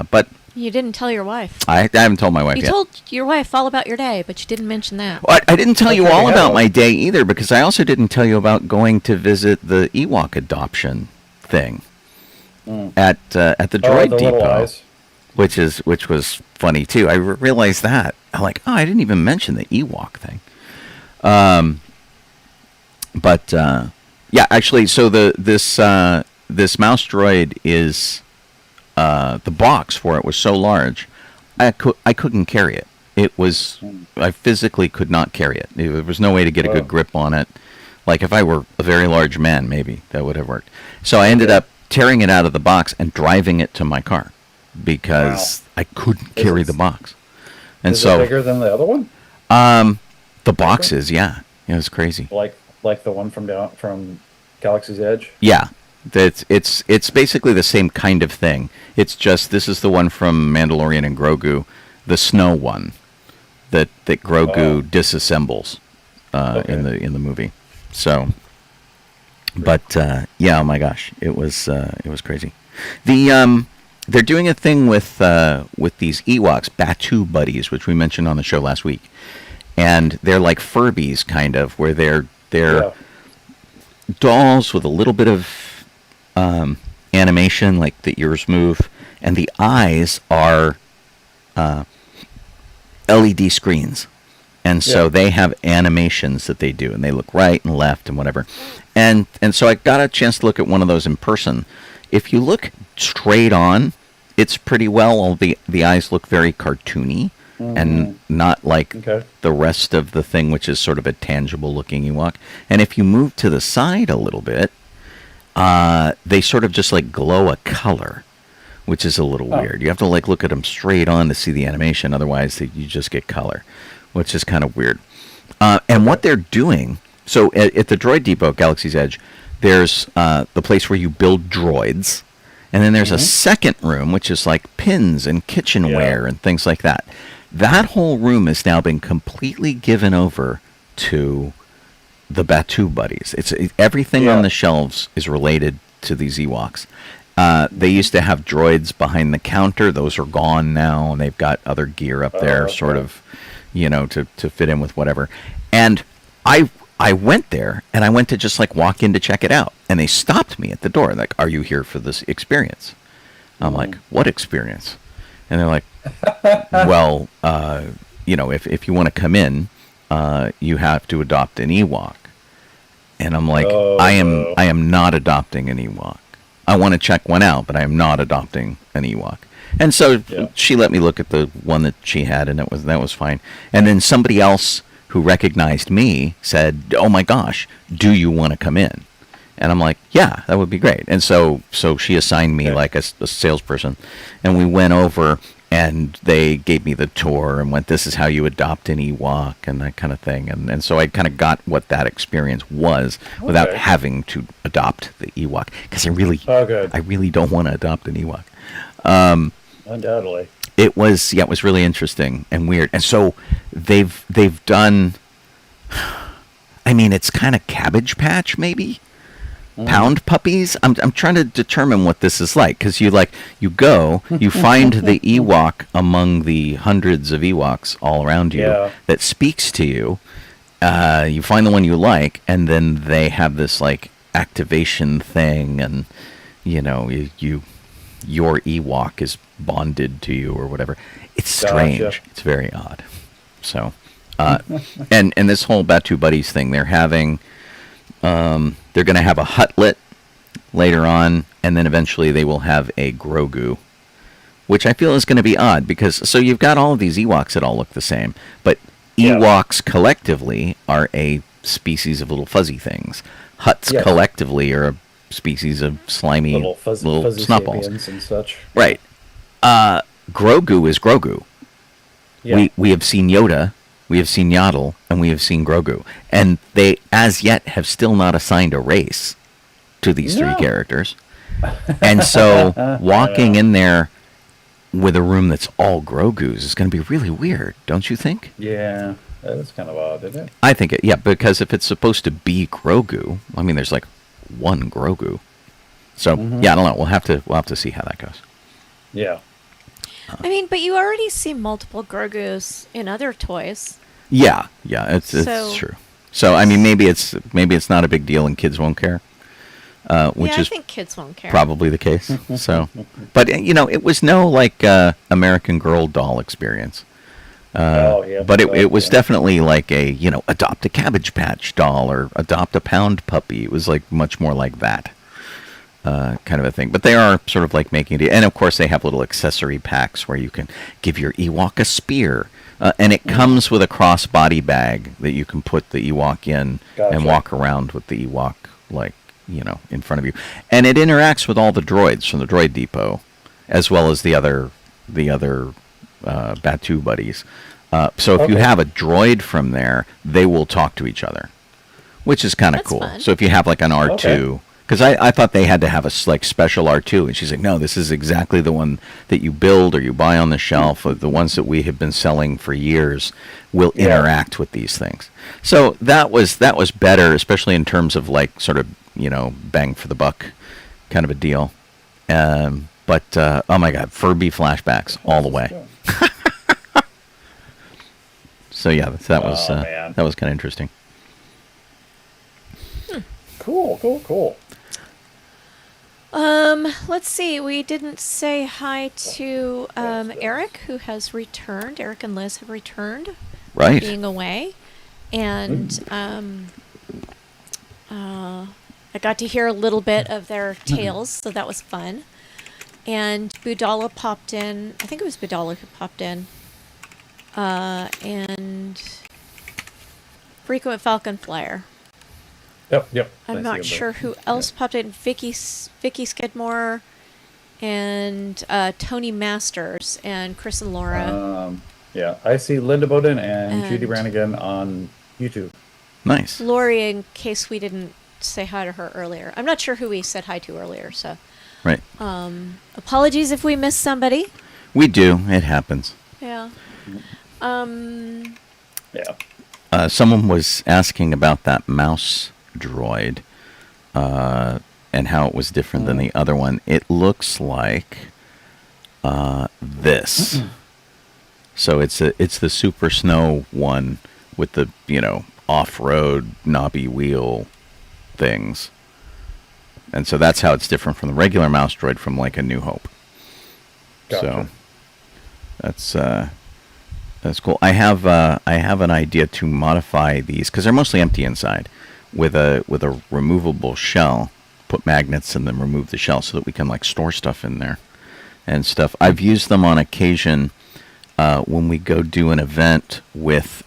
But you didn't tell your wife. I haven't told my wife yet. You told your wife all about your day, but you didn't mention that. Well, I didn't tell you all about my day either, because I also didn't tell you about going to visit the Ewok adoption thing at the Droid Depot, which was funny too. I realized that. I'm like, I didn't even mention the Ewok thing. But yeah, actually, so this mouse droid is the box for it was so large, I couldn't carry it. I physically could not carry it. There was no way to get a good grip on it. Like if I were a very large man, maybe that would have worked. So I ended up tearing it out of the box and driving it to my car because I couldn't carry the box. And is it bigger than the other one? The box is, yeah. It was crazy. Like the one from Galaxy's Edge? Yeah. It's basically the same kind of thing. It's just this is the one from Mandalorian and Grogu, the snow one that Grogu disassembles in the movie. So, but yeah, oh my gosh, it was crazy. They're doing a thing with these Ewoks, Batu buddies, which we mentioned on the show last week, and they're like Furbies, kind of, where they're dolls with a little bit of animation, like the ears move, and the eyes are LED screens. And so they have animations that they do, and they look right and left and whatever. And so I got a chance to look at one of those in person. If you look straight on, it's pretty well. All the eyes look very cartoony and not like the rest of the thing, which is sort of a tangible looking Ewok. And if you move to the side a little bit, they sort of just like glow a color, which is a little weird. You have to like look at them straight on to see the animation. Otherwise, you just get color, which is kind of weird. And what they're doing, so at the Droid Depot, Galaxy's Edge, there's the place where you build droids. And then there's a second room, which is like pins and kitchenware and things like that. That whole room has now been completely given over to the Batu buddies. It's everything on the shelves is related to these Ewoks. They used to have droids behind the counter. Those are gone now, and they've got other gear up there, sort of, to fit in with whatever. And I went there, and I went to just like walk in to check it out, and they stopped me at the door, like, "Are you here for this experience?" I'm like, "What experience?" And they're like, "Well, if you want to come in, you have to adopt an Ewok." And I'm like, I am not adopting an Ewok. I want to check one out, but I am not adopting an Ewok. And so she let me look at the one that she had, and that was fine. And then somebody else who recognized me said, "Oh my gosh, do you want to come in?" And I'm like, "Yeah, that would be great." And so she assigned me like a salesperson, and we went over, and they gave me the tour and went, "This is how you adopt an Ewok," and that kind of thing. And so I kind of got what that experience was without having to adopt the Ewok, because I really don't want to adopt an Ewok. Undoubtedly. It was really interesting and weird. And so they've done, I mean, it's kind of Cabbage Patch maybe. Pound puppies. I'm trying to determine what this is like, because you go, you find the Ewok among the hundreds of Ewoks all around you that speaks to you. You find the one you like, and then they have this like activation thing, and your Ewok is bonded to you or whatever. It's strange. Gotcha. It's very odd. So, and this whole Batu Buddies thing, they're having. They're going to have a Hutlet later on, and then eventually they will have a Grogu, which I feel is going to be odd, because so you've got all of these Ewoks that all look the same, but Ewoks collectively are a species of little fuzzy things. Huts collectively are a species of slimy little fuzzy snotballs and such. Right. Grogu is Grogu. Yeah. We have seen Yoda. We have seen Yaddle, and we have seen Grogu. And they, as yet, have still not assigned a race to these three characters. And so, walking in there with a room that's all Grogus is going to be really weird, don't you think? Yeah, that is kind of odd, isn't it? I think because if it's supposed to be Grogu, I mean, there's like one Grogu. So, I don't know. We'll have to see how that goes. Yeah. I mean, but you already see multiple Grogus in other toys. Yeah, it's true. So I mean, maybe it's not a big deal and kids won't care. Which I think kids won't care. Probably the case. So, but it was no like American Girl doll experience. But it was definitely like a adopt a Cabbage Patch doll or adopt a Pound puppy. It was like much more like that. Kind of a thing. But they are sort of like making it. And of course, they have little accessory packs where you can give your Ewok a spear. And it comes with a crossbody bag that you can put the Ewok in and walk around with the Ewok, like, in front of you. And it interacts with all the droids from the Droid Depot, as well as the other Batu buddies. So if you have a droid from there, they will talk to each other, which is kind of cool. Fun. So if you have like an R2... Because I thought they had to have a special R2, and she's like, "No, this is exactly the one that you build or you buy on the shelf. The ones that we have been selling for years will interact with these things." So that was better, especially in terms of like sort of bang for the buck kind of a deal. But oh my God, Furby flashbacks all the way. So that was kind of interesting. Cool. Let's see. We didn't say hi to Eric, who has returned. Eric and Liz have returned. Right. being away, and I got to hear a little bit of their tales, so that was fun. And Budala popped in. I think it was Budala who popped in. And Frequent Falcon Flyer. Yep. I I'm see not him sure there. who else popped in. Vicky Skidmore and Tony Masters and Chris and Laura. Yeah, I see Linda Bowden and Judy And- Brannigan on YouTube. Nice. Lori, in case we didn't say hi to her earlier. I'm not sure who we said hi to earlier, so Right. apologies if we missed somebody. We do. It happens. Yeah. Yeah. Someone was asking about that mouse droid and how it was different than the other one. It looks like this. So it's the Super Snow one with the off-road knobby wheel things, and so that's how it's different from the regular mouse droid from like a New Hope. Gotcha. So that's cool. I have an idea to modify these because they're mostly empty inside, with a removable shell. Put magnets and then remove the shell so that we can like store stuff in there and stuff. I've used them on occasion when we go do an event with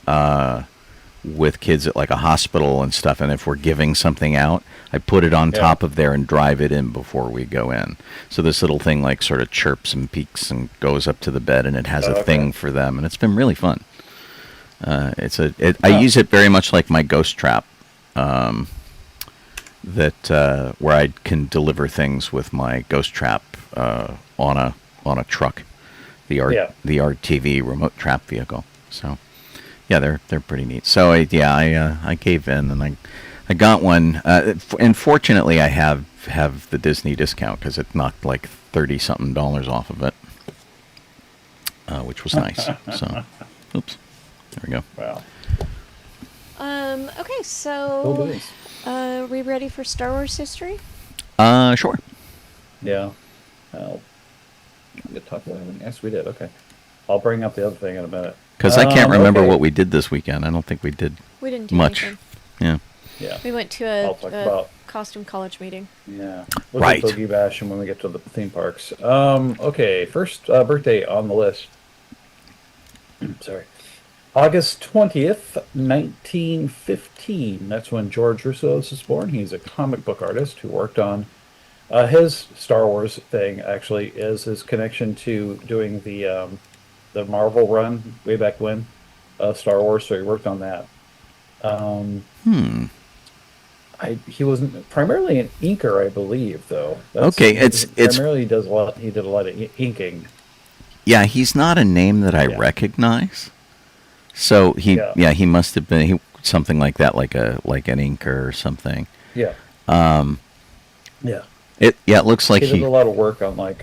kids at like a hospital and stuff, and if we're giving something out, I put it on top of there and drive it in before we go in. So this little thing like sort of chirps and peeks and goes up to the bed, and it has a thing for them, and it's been really fun. I use it very much like my ghost trap, that where I can deliver things with my ghost trap on a truck, the RTV remote trap vehicle. So. Yeah, they're pretty neat. So I gave in and I got one. And fortunately, I have the Disney discount because it knocked like $30-something off of it, which was nice. So, oops, there we go. Wow. Okay, Cool so beans. are we ready for Star Wars history? Sure. Yeah. Well, we could talk about it. Yes, we did. Okay. I'll bring up the other thing in a minute. Because I can't remember okay. what we did this weekend. I don't think we did We didn't do much. anything. Yeah. Yeah. We went to I'll talk a about- costume college meeting. Yeah. We'll Right. do Boogie Bash and when we get to the theme parks. Okay. First birthday on the list. Sorry. August 20th, 1915. That's when George Russos was born. He's a comic book artist who worked on his Star Wars thing, actually, is his connection to doing the Marvel run way back when, Star Wars. So he worked on that. He was primarily an inker, I believe, though. Okay, it's primarily he does a lot. He did a lot of inking. Yeah, he's not a name that I recognize. So he must have been something like that, like an inker or something. Yeah. Yeah. It looks like he did a lot of work on like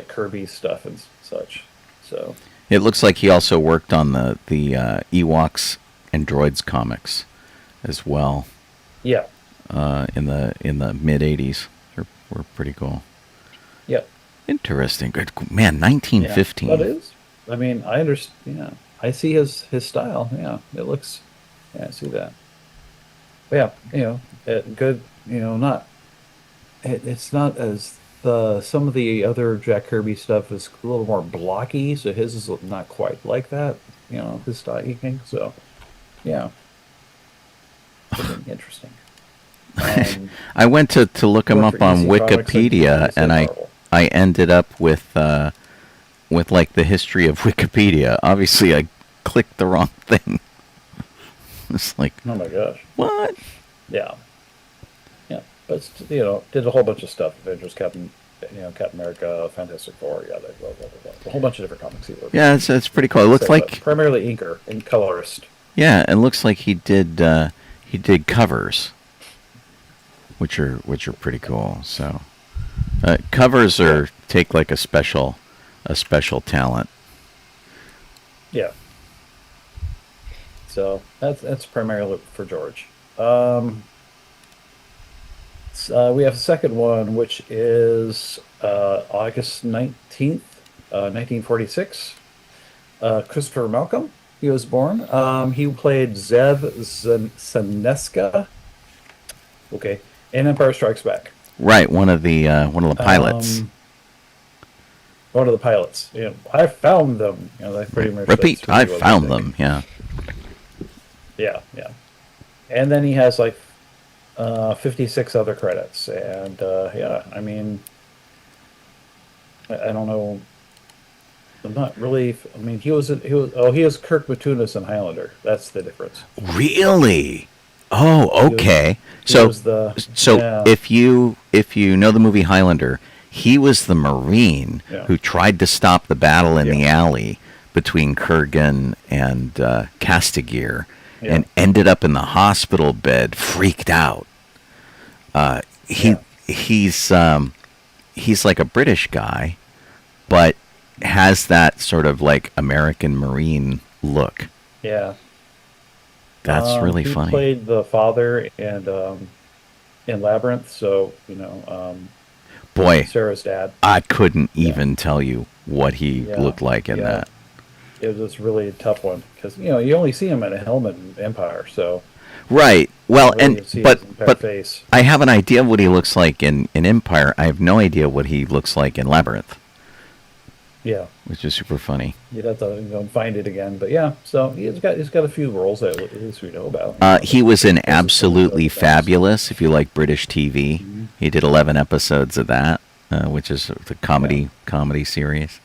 Kirby stuff and such. So it looks like he also worked on the Ewoks and Droids comics as well. Yeah. In the mid '80s, were pretty cool. Yeah. Interesting. Good man. 1915. Yeah, that is. I mean, I understand. Yeah, I see his style. Yeah, it looks. Yeah, I see that. But yeah, good. Not. It's not as some of the other Jack Kirby stuff is a little more blocky. So his is not quite like that. His style. So, yeah. Interesting. I went to look him up on Wikipedia, and I ended up with like the history of Wikipedia. Obviously, I clicked the wrong thing. It's like, oh my gosh, what? Yeah, but did a whole bunch of stuff. Avengers, Captain America, Fantastic Four, blah, blah, blah, blah. A whole bunch of different comics he worked. Yeah, it's pretty cool. It looks like primarily inker and colorist. Yeah, it looks like he did covers, which are pretty cool. So covers take like a special talent. Yeah. So that's primarily for George. We have a second one, which is August 19th, 1946. Christopher Malcolm. He was born. He played Zev Seneska. Okay, in Empire Strikes Back. Right, one of the pilots. One of the pilots. You know, I found them. You know, that's pretty much. Repeat, that's who he I was, found think. them. Yeah. Yeah, yeah. And then he has like 56 other credits, and yeah, I mean, I don't know. I'm not really. I mean, he was. He was Kirk Matunis in Highlander. That's the difference. Really? Oh, okay. He was the, yeah. if you know the movie Highlander, he was the Marine who tried to stop the battle in the alley between Kurgan and Castigear, and ended up in the hospital bed, freaked out. He's like a British guy, but has that sort of like American Marine look. Yeah. That's really he funny. He played the father and in Labyrinth, so you know. Boy, Sarah's dad. I couldn't even tell you what he looked like in that. It was just really a tough one because you know you only see him in a helmet in Empire, so. Right. Well, really but face. I have an idea of what he looks like in Empire. I have no idea what he looks like in Labyrinth. Yeah. Which is super funny. You'd have to go and find it again, but yeah. So he's got a few roles that at least we know about. He was in Absolutely Fabulous. If you like British TV, he did 11 episodes of that, which is the comedy series.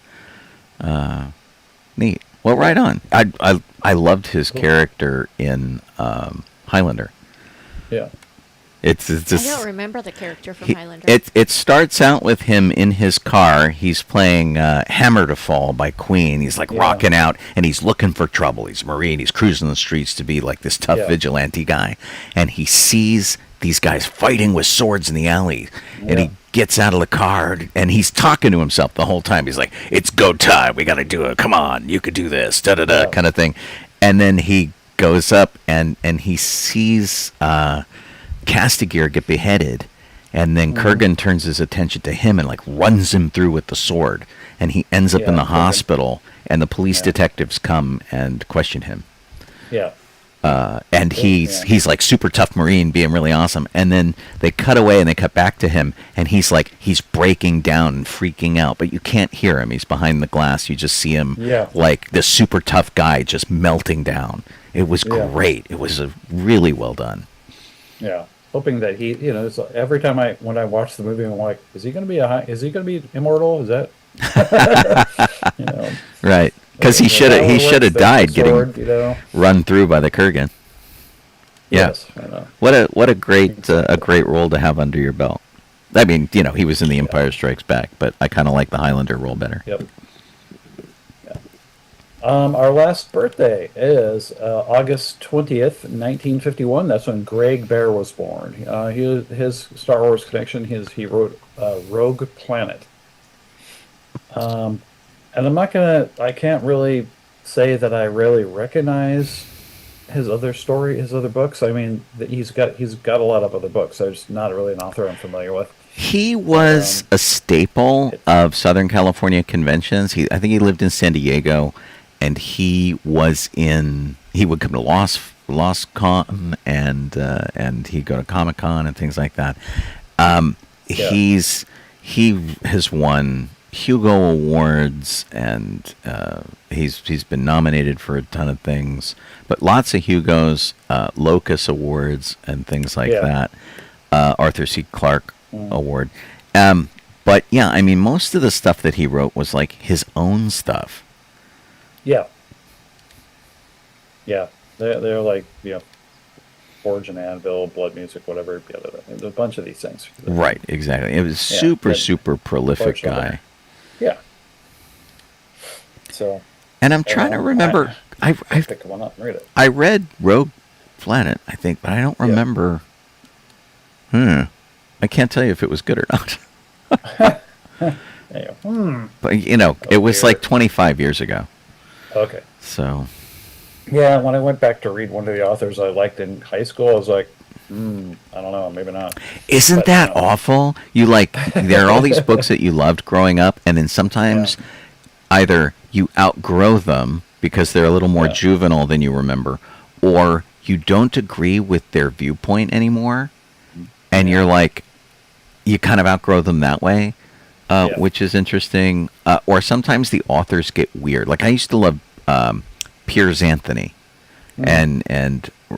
Neat. Well, right on. I loved his character in Highlander. Yeah. It's just, I don't remember the character from Highlander. It starts out with him in his car. He's playing "Hammer to Fall" by Queen. He's like rocking out, and he's looking for trouble. He's a Marine. He's cruising the streets to be like this tough vigilante guy, and he sees these guys fighting with swords in the alley, and he gets out of the car, and he's talking to himself the whole time. He's like, "It's go time. We got to do it. Come on, you could do this." Da da da, kind of thing. And then he goes up and he sees Castigear get beheaded, and then Kurgan turns his attention to him and like runs him through with the sword, and he ends up in the hospital, and the police detectives come and question him. Yeah. And he's like super tough Marine, being really awesome, and then they cut away and they cut back to him, and he's breaking down and freaking out, but you can't hear him. He's behind the glass. You just see him like this super tough guy just melting down. It was great. It was really well done. Yeah, hoping that he, you know, it's every time when I watch the movie, I'm like, is he going to be immortal? Is that, you know, right? Because he should have died getting run through by the Kurgan. Yeah, yes, I know. What a great role to have under your belt. I mean, you know, he was in The Empire Strikes Back, but I kind of like the Highlander role better. Yep. Our last birthday is August 20th, 1951. That's when Greg Bear was born. His Star Wars connection, he wrote Rogue Planet. And I can't really say that I really recognize his other books. I mean, he's got a lot of other books. I'm just not really an author I'm familiar with. He was a staple of Southern California conventions. I think he lived in San Diego. And he would come to Lost Con and he'd go to Comic Con and things like that. He has won Hugo Awards, and he's been nominated for a ton of things, but lots of Hugos, Locus Awards, and things like that. Arthur C. Clarke Award. But yeah, I mean, most of the stuff that he wrote was like his own stuff. Yeah. They're like, you know, Forge and Anvil, Blood Music, whatever. A bunch of these things. Right, exactly. It was super prolific guy. Yeah. So. And I'm trying to remember. I pick one up and read it. I read Rogue Planet, I think, but I don't remember. I can't tell you if it was good or not. But you know, it was like 25 years ago. Okay. So. Yeah, when I went back to read one of the authors I liked in high school, I was like, I don't know, maybe not. Isn't that awful? You there are all these books that you loved growing up, and then sometimes either you outgrow them because they're a little more juvenile than you remember, or you don't agree with their viewpoint anymore, and you're like, you kind of outgrow them that way, which is interesting. Or sometimes the authors get weird. Like I used to love Piers Anthony and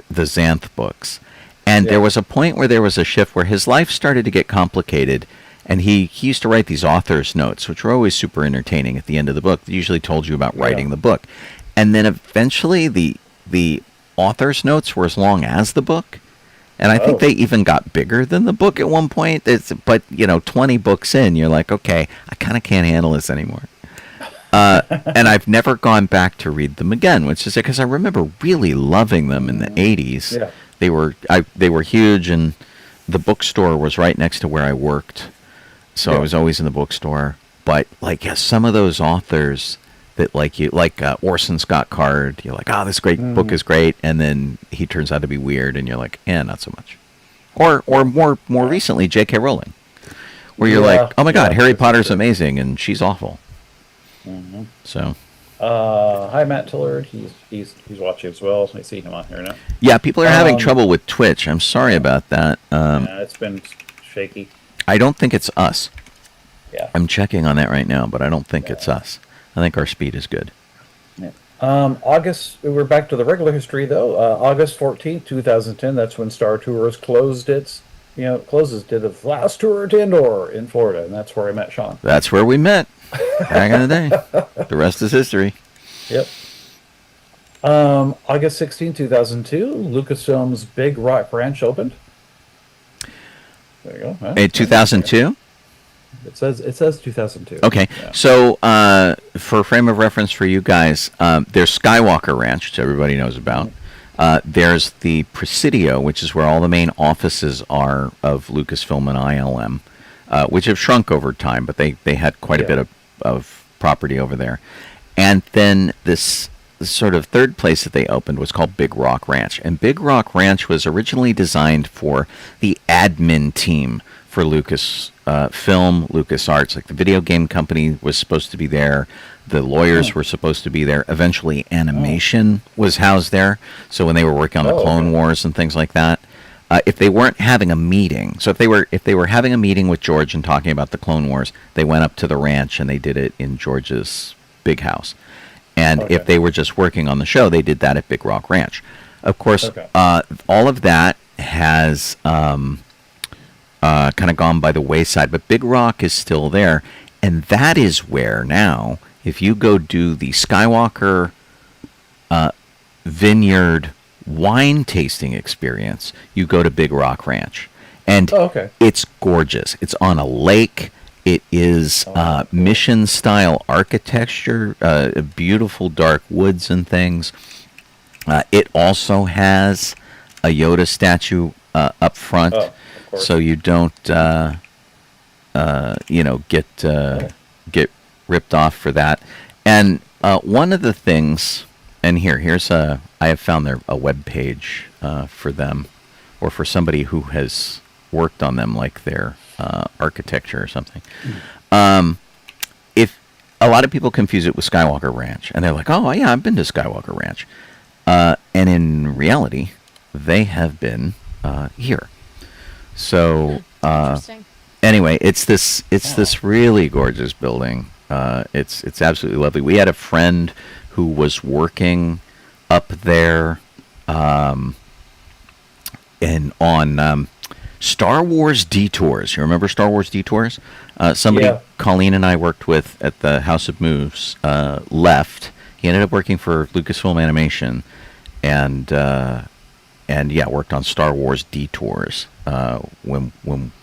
the Xanth books. And there was a point where there was a shift where his life started to get complicated, and he used to write these author's notes, which were always super entertaining at the end of the book. They usually told you about writing the book. And then eventually the author's notes were as long as the book. And I think they even got bigger than the book at one point. But, 20 books in, you're like, okay, I kind of can't handle this anymore. And I've never gone back to read them again, which is because I remember really loving them in the 80s. Yeah. They were huge, and the bookstore was right next to where I worked. So I was always in the bookstore. But, some of those authors that Orson Scott Card, you're like, this great book is great, and then he turns out to be weird, and you're like, not so much. Or more recently, J.K. Rowling, where you're like, oh my God, Harry Potter's amazing, and she's awful. Mm-hmm. So, hi Matt Tillard, he's watching as well. I see him on here now. Yeah, people are having trouble with Twitch. I'm sorry about that. It's been shaky. I don't think it's us. Yeah, I'm checking on that right now, but I don't think it's us. I think our speed is good. Yeah. August, we're back to the regular history though. August 14th, 2010. That's when Star Tours closed its last tour to indoor in Florida, and that's where I met Sean. That's where we met back in the day. The rest is history. Yep. August 16th, 2002, Lucasfilm's Big Rock Ranch opened. There you go. In 2002? It says 2002. Okay, so for frame of reference for you guys, there's Skywalker Ranch, which everybody knows about. There's the Presidio, which is where all the main offices are of Lucasfilm and ILM, which have shrunk over time, but they had quite a bit of property over there. And then this sort of third place that they opened was called Big Rock Ranch. And Big Rock Ranch was originally designed for the admin team for Lucasfilm, LucasArts. Like the video game company was supposed to be there. The lawyers were supposed to be there. Eventually, animation was housed there. So when they were working on the Clone Wars and things like that, if they weren't having a meeting, so if they were having a meeting with George and talking about the Clone Wars, they went up to the ranch and they did it in George's big house. And if they were just working on the show, they did that at Big Rock Ranch. Of course, all of that has kind of gone by the wayside, but Big Rock is still there. And that is where now, if you go do the Skywalker Vineyard wine tasting experience, you go to Big Rock Ranch. And it's gorgeous. It's on a lake. It is mission-style architecture, beautiful dark woods and things. It also has a Yoda statue up front, so you don't, get ripped off for that. And one of the things, and I have found a web page for them, or for somebody who has worked on them, like their architecture or something. If a lot of people confuse it with Skywalker Ranch, and they're like, "Oh yeah, I've been to Skywalker Ranch," and in reality, they have been here. So anyway, it's this really gorgeous building. It's absolutely lovely. We had a friend who was working up there, and on Star Wars Detours. You remember Star Wars Detours? Somebody Colleen and I worked with at the House of Moves left. He ended up working for Lucasfilm Animation, and worked on Star Wars Detours when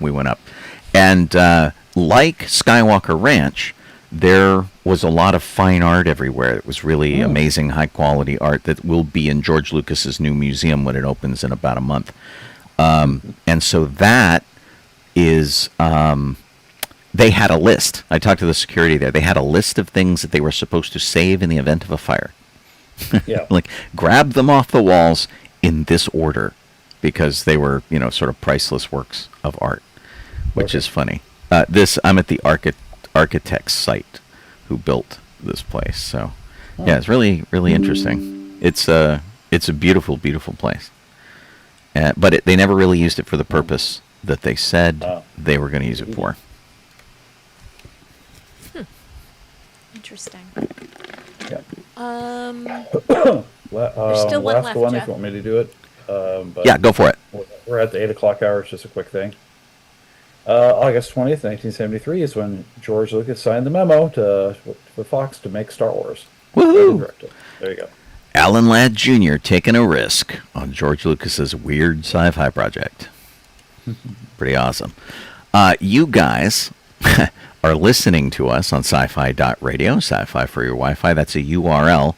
we went up. And like Skywalker Ranch, there was a lot of fine art everywhere. It was really amazing, high-quality art that will be in George Lucas's new museum when it opens in about a month. And so that is, they had a list. I talked to the security there. They had a list of things that they were supposed to save in the event of a fire. Like, grab them off the walls in this order, because they were, sort of priceless works of art, which is funny. I'm at the architect's site who built this place. So, yeah, it's really really interesting. It's a beautiful beautiful place. But they never really used it for the purpose that they said they were going to use it for. Interesting. Yeah. There's still one left, one Jeff. if you want me to do it. But Yeah, go for it. We're at the 8 o'clock hour. It's just a quick thing. August 20th, 1973 is when George Lucas signed the memo for Fox to make Star Wars. Woohoo! There you go. Alan Ladd Jr. taking a risk on George Lucas's weird sci-fi project. Pretty awesome. You guys are listening to us on sci-fi.radio, sci-fi for your Wi-Fi. That's a URL.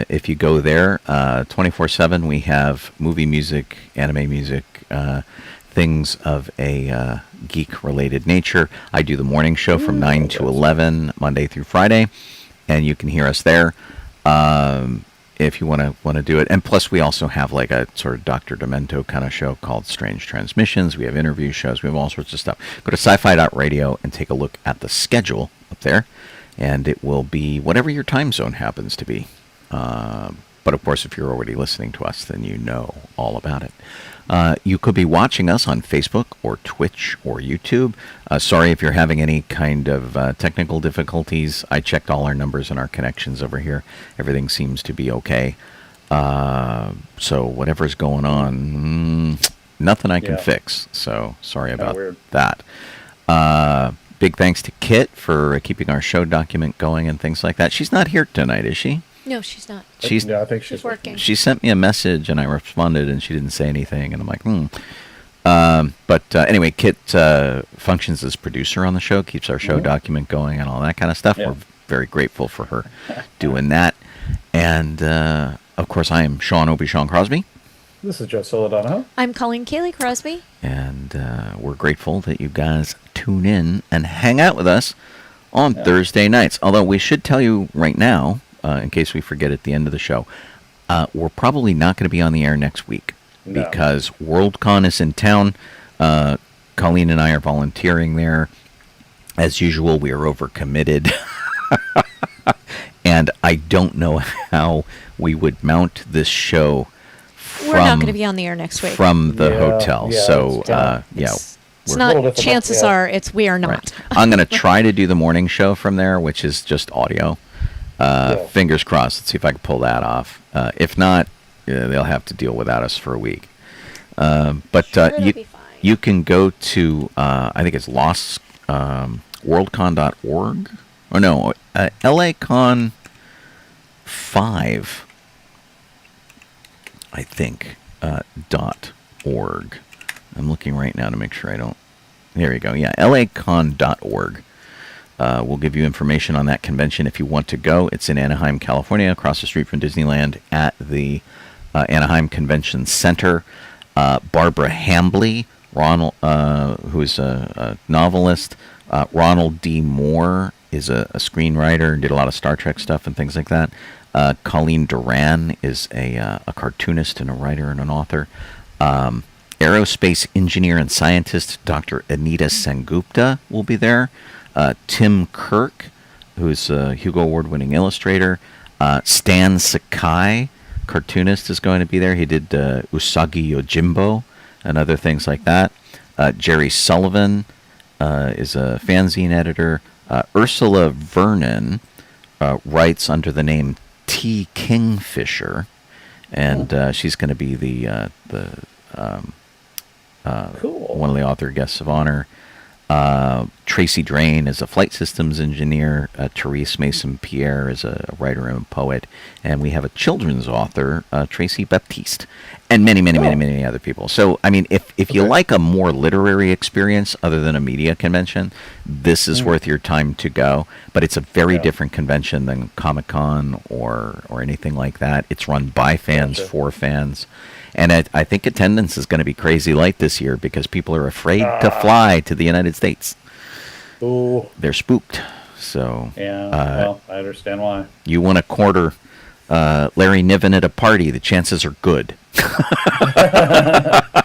If you go there 24/7, we have movie music, anime music, things of a geek-related nature. I do the morning show from 9 to 11, Monday through Friday, and you can hear us there. If you want to do it. And plus we also have like a sort of Dr. Demento kind of show called Strange Transmissions. We have interview shows. We have all sorts of stuff. Go to sci-fi.radio and take a look at the schedule up there. And it will be whatever your time zone happens to be. But of course, if you're already listening to us, then you know all about it. You could be watching us on Facebook or Twitch or YouTube. Sorry if you're having any kind of technical difficulties. I checked all our numbers and our connections over here. Everything seems to be okay. So whatever's going on, nothing I can fix. So sorry about that. Big thanks to Kit for keeping our show document going and things like that. She's not here tonight, is she? No, she's not. I think She's working. She sent me a message and I responded and she didn't say anything and I'm like, But anyway, Kit functions as producer on the show, keeps our show document going and all that kind of stuff. Yeah. We're very grateful for her doing that. And of course, I am Sean Obi-Shawn Crosby. This is Jeff Donoho. I'm calling Kaylee Crosby. And we're grateful that you guys tune in and hang out with us on Thursday nights. Although we should tell you right now, in case we forget at the end of the show, we're probably not going to be on the air next week because Worldcon is in town. Colleen and I are volunteering there. As usual, we are overcommitted. And I don't know how we would mount this show We're not going to be on the air next week. from the hotel. Yeah, so, it's not. Chances are, we are not. Right. I'm going to try to do the morning show from there, which is just audio. Fingers crossed. Let's see if I can pull that off. If not, they'll have to deal without us for a week. You can go to I think it's worldcon.org. Or no, LACon 5. I think .org. I'm looking right now to make sure I don't. There you go. Yeah, lacon.org. We'll give you information on that convention if you want to go. It's in Anaheim, California, across the street from Disneyland at the Anaheim Convention Center. Barbara Hambly, Ronald, who is a novelist. Ronald D. Moore is a screenwriter and did a lot of Star Trek stuff and things like that. Colleen Duran is a cartoonist and a writer and an author. Aerospace engineer and scientist Dr. Anita Sengupta will be there. Tim Kirk, who's a Hugo Award-winning illustrator. Stan Sakai, cartoonist, is going to be there. He did Usagi Yojimbo and other things like that. Jerry Sullivan is a fanzine editor. Ursula Vernon writes under the name T. Kingfisher, and she's going to be the one of the author guests of honor. Tracy Drain is a flight systems engineer. Therese Mason-Pierre is a writer and a poet. And we have a children's author, Tracy Baptiste. And many other people. So, I mean, if you like a more literary experience other than a media convention, this is worth your time to go. But it's a very different convention than Comic-Con or anything like that. It's run by fans, for fans. And I think attendance is going to be crazy light this year because people are afraid to fly to the United States. Ooh. They're spooked. So well, I understand why. You want to quarter Larry Niven at a party, the chances are good.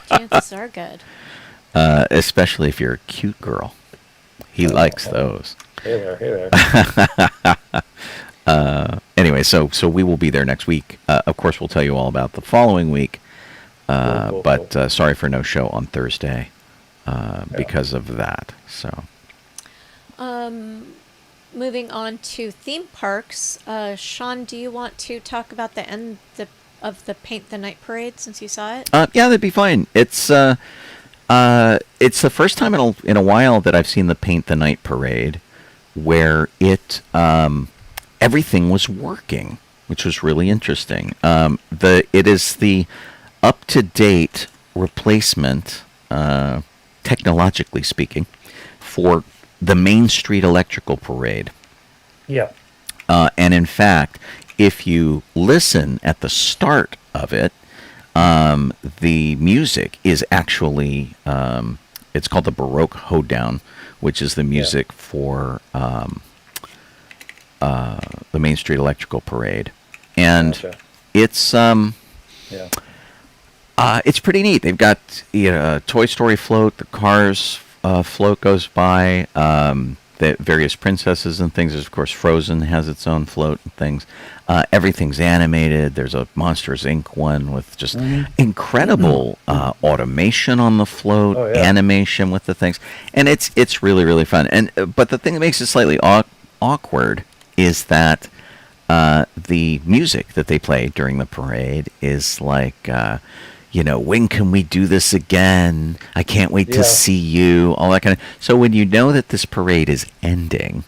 Chances are good. Especially if you're a cute girl. He likes those. Hey there, hey there. Anyway, so we will be there next week. Of course, we'll tell you all about the following week. But sorry for no show on Thursday because of that. So, moving on to theme parks. Sean, do you want to talk about the end of the Paint the Night parade since you saw it? yeah, that'd be fine. It's the first time in a while that I've seen the Paint the Night parade where everything was working, which was really interesting. It is the up-to-date replacement, technologically speaking, for the Main Street Electrical Parade. Yeah. And in fact, if you listen at the start of it, the music is actually, it's called the Baroque Hoedown, which is the music for the Main Street Electrical Parade. And it's it's pretty neat. They've got a Toy Story float, the Cars float goes by, the various princesses and things. There's, of course, Frozen has its own float and things. Everything's animated. There's a Monsters, Inc. one with just incredible automation on the float, animation with the things. And it's really, really fun. But the thing that makes it slightly awkward is that the music that they play during the parade is like, when can we do this again? I can't wait to see you. All that kind of. So when you know that this parade is ending,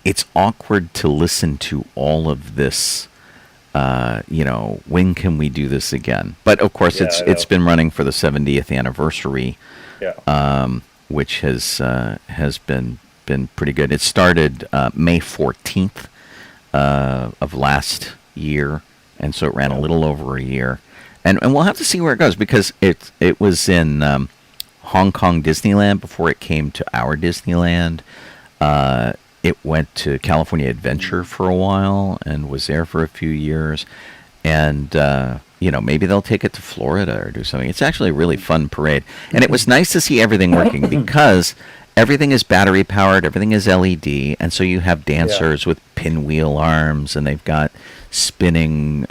it's awkward to listen to all of this. When can we do this again? But of course, it's been running for the 70th anniversary, which has been pretty good. It started May 14th of last year. And so it ran a little over a year. And we'll have to see where it goes because it was in Hong Kong Disneyland before it came to our Disneyland. It went to California Adventure for a while and was there for a few years. And, maybe they'll take it to Florida or do something. It's actually a really fun parade. And it was nice to see everything working because everything is battery powered, everything is LED. And so you have dancers with pinwheel arms and they've got spinning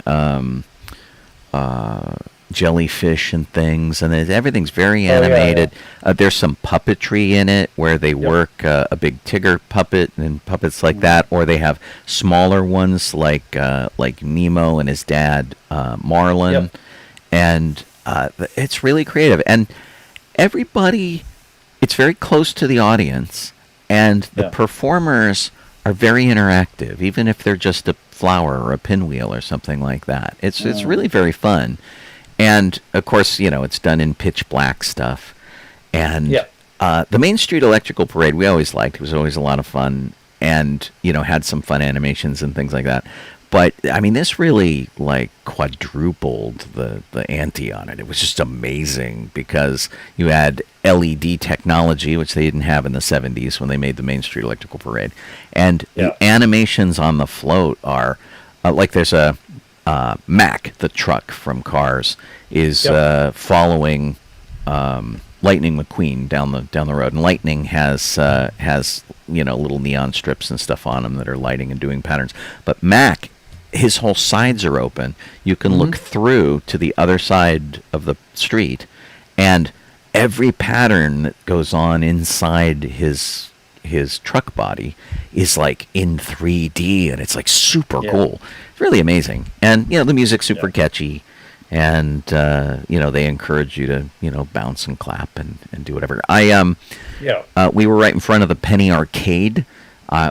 jellyfish and things, and everything's very animated. There's some puppetry in it where they work a big Tigger puppet and puppets like that, or they have smaller ones like Nemo and his dad Marlin, and it's really creative. And everybody, it's very close to the audience, and the performers are very interactive, even if they're just a flower or a pinwheel or something like that. It's really very fun. And of course, it's done in pitch black stuff. And the Main Street Electrical Parade we always liked. It was always a lot of fun and, had some fun animations and things like that. But I mean, this really quadrupled the ante on it. It was just amazing because you had LED technology, which they didn't have in the 70s when they made the Main Street Electrical Parade. And the animations on the float are there's a Mack, the truck from Cars, is following Lightning McQueen down the road, and Lightning has little neon strips and stuff on him that are lighting and doing patterns. But Mack, his whole sides are open. You can look through to the other side of the street, and every pattern that goes on inside his truck body is in 3D, and it's super cool. It's really amazing. And the music's super catchy, and they encourage you to bounce and clap and do whatever. We were right in front of the Penny Arcade,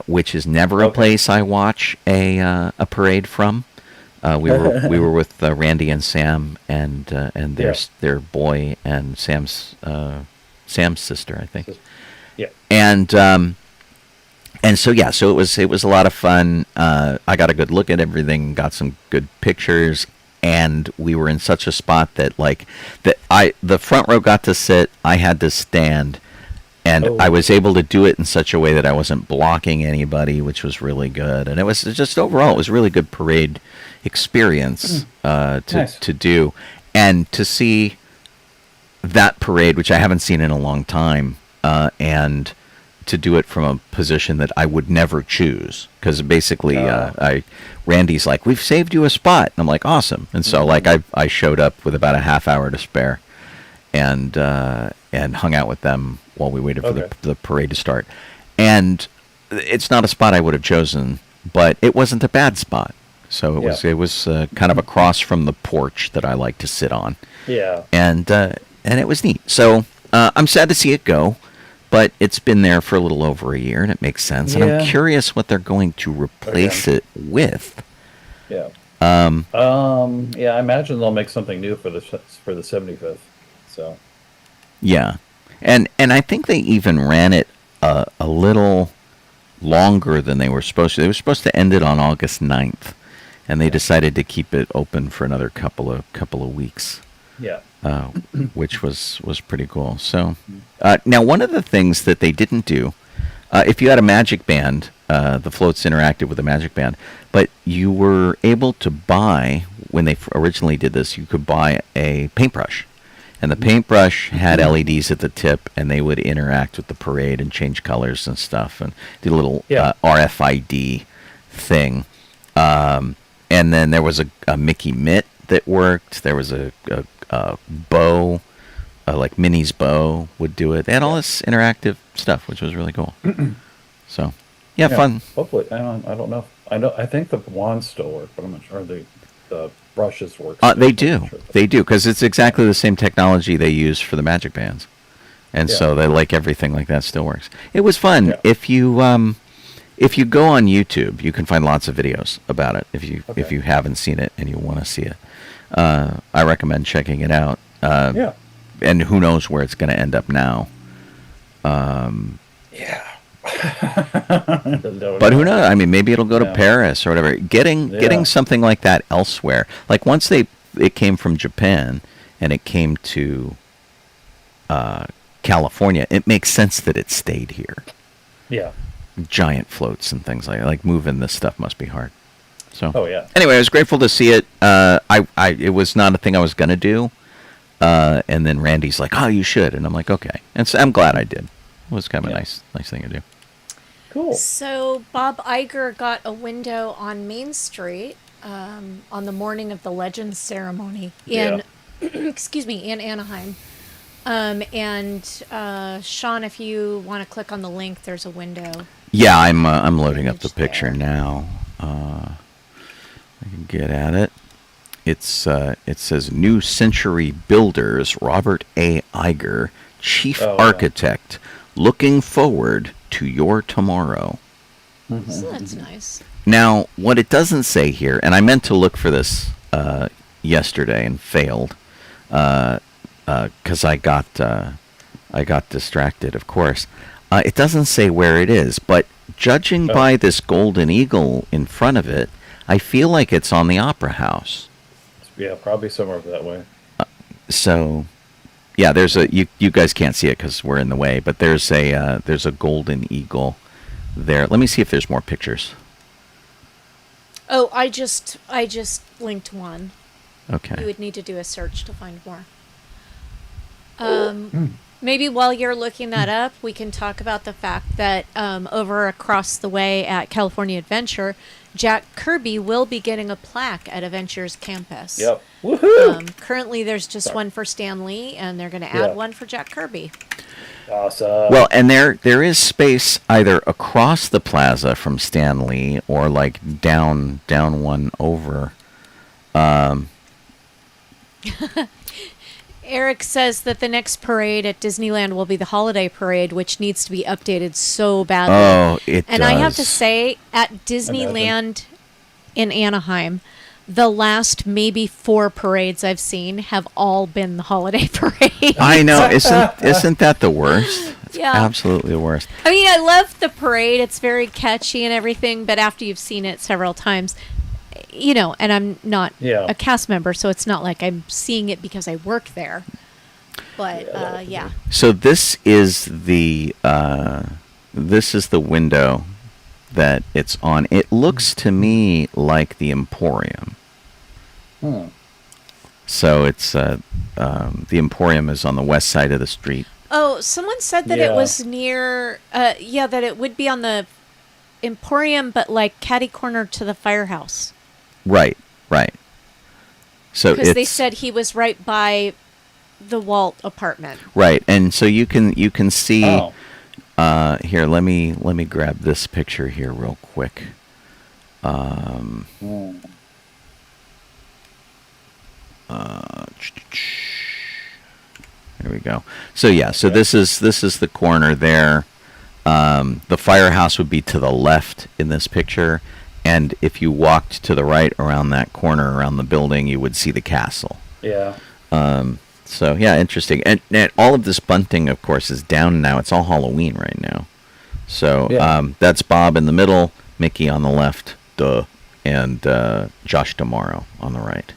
which is never a place I watch a parade from. We were with Randy and Sam and their boy and Sam's sister, I think. Yeah. And so it was a lot of fun. I got a good look at everything, got some good pictures, and we were in such a spot that the front row got to sit, I had to stand. And I was able to do it in such a way that I wasn't blocking anybody, which was really good. And it was just overall, it was a really good parade experience to do. And to see that parade, which I haven't seen in a long time, and to do it from a position that I would never choose, because basically Randy's like, we've saved you a spot, and I'm like, awesome. And so like I showed up with about a half hour to spare, and hung out with them while we waited for the parade to start. And it's not a spot I would have chosen, but it wasn't a bad spot. So it was kind of across from the porch that I like to sit on. Yeah. And it was neat. So I'm sad to see it go, but it's been there for a little over a year, and it makes sense. And I'm curious what they're going to replace it with. Yeah. I imagine they'll make something new for the 75th. So. Yeah, and I think they even ran it a little longer than they were supposed to. They were supposed to end it on August 9th, and they decided to keep it open for another couple of weeks. Yeah. Which was pretty cool. So now one of the things that they didn't do, if you had a Magic Band, the floats interacted with the Magic Band, but you were able to buy, when they originally did this, you could buy a paintbrush. And the paintbrush had LEDs at the tip, and they would interact with the parade and change colors and stuff, and do a little RFID thing. And then there was a Mickey mitt that worked. There was a bow, like Minnie's bow would do it. They had all this interactive stuff, which was really cool. So, fun. Hopefully, I don't know. I think the wands still work, but I'm not sure the brushes work. They do, because it's exactly the same technology they use for the Magic Bands, and so they like everything like that still works. It was fun. If you go on YouTube, you can find lots of videos about it. If you haven't seen it and you want to see it, I recommend checking it out. And who knows where it's going to end up now? But who knows? I mean, maybe it'll go to Paris or whatever. Getting something like that elsewhere. Like once it came from Japan and it came to California, it makes sense that it stayed here. Yeah. Giant floats and things like that. Like moving this stuff must be hard. So. Anyway, I was grateful to see it. It was not a thing I was gonna do. And then Randy's like, "Oh, you should," and I'm like, "Okay." And so I'm glad I did. It was kind of a nice thing to do. Cool. So Bob Iger got a window on Main Street on the morning of the Legends ceremony in, in Anaheim. And Sean, if you want to click on the link, there's a window. Yeah, I'm loading up the picture now. I can get at it. It says New Century Builders, Robert A. Iger, Chief Architect, looking forward to your tomorrow. So that's nice. Now, what it doesn't say here, and I meant to look for this yesterday and failed, because I got distracted, of course. It doesn't say where it is, but judging by this golden eagle in front of it, I feel like it's on the Opera House. Yeah, probably somewhere that way. There's you guys can't see it because we're in the way, but there's a golden eagle there. Let me see if there's more pictures. Oh, I just linked one. Okay. You would need to do a search to find more. Maybe while you're looking that up, we can talk about the fact that over across the way at California Adventure, Jack Kirby will be getting a plaque at Adventure's campus. Yep. Woohoo! Currently, there's just one for Stan Lee, and they're going to add one for Jack Kirby. Awesome. Well, and there is space either across the plaza from Stan Lee or like down one over. Eric says that the next parade at Disneyland will be the holiday parade, which needs to be updated so badly. Oh, it and does. I have to say, at Disneyland in Anaheim, the last maybe 4 parades I've seen have all been the holiday parade. I know. Isn't that the worst? It's absolutely the worst. I mean, I love the parade. It's very catchy and everything, but after you've seen it several times, and I'm not a cast member, so it's not like I'm seeing it because I work there. But So this is the window that it's on. It looks to me like the Emporium. So it's the Emporium is on the west side of the street. Oh, someone said that it was near, that it would be on the Emporium, but like catty corner to the firehouse. Right. So because they said he was right by the Walt apartment. Right, and so you can see. Here, let me grab this picture here real quick. There we go. So yeah, so this is the corner there. The firehouse would be to the left in this picture, and if you walked to the right around that corner around the building, you would see the castle. Yeah. So yeah, interesting. And all of this bunting, of course, is down now. It's all Halloween right now. So that's Bob in the middle, Mickey on the left, and Josh Tomorrow on the right,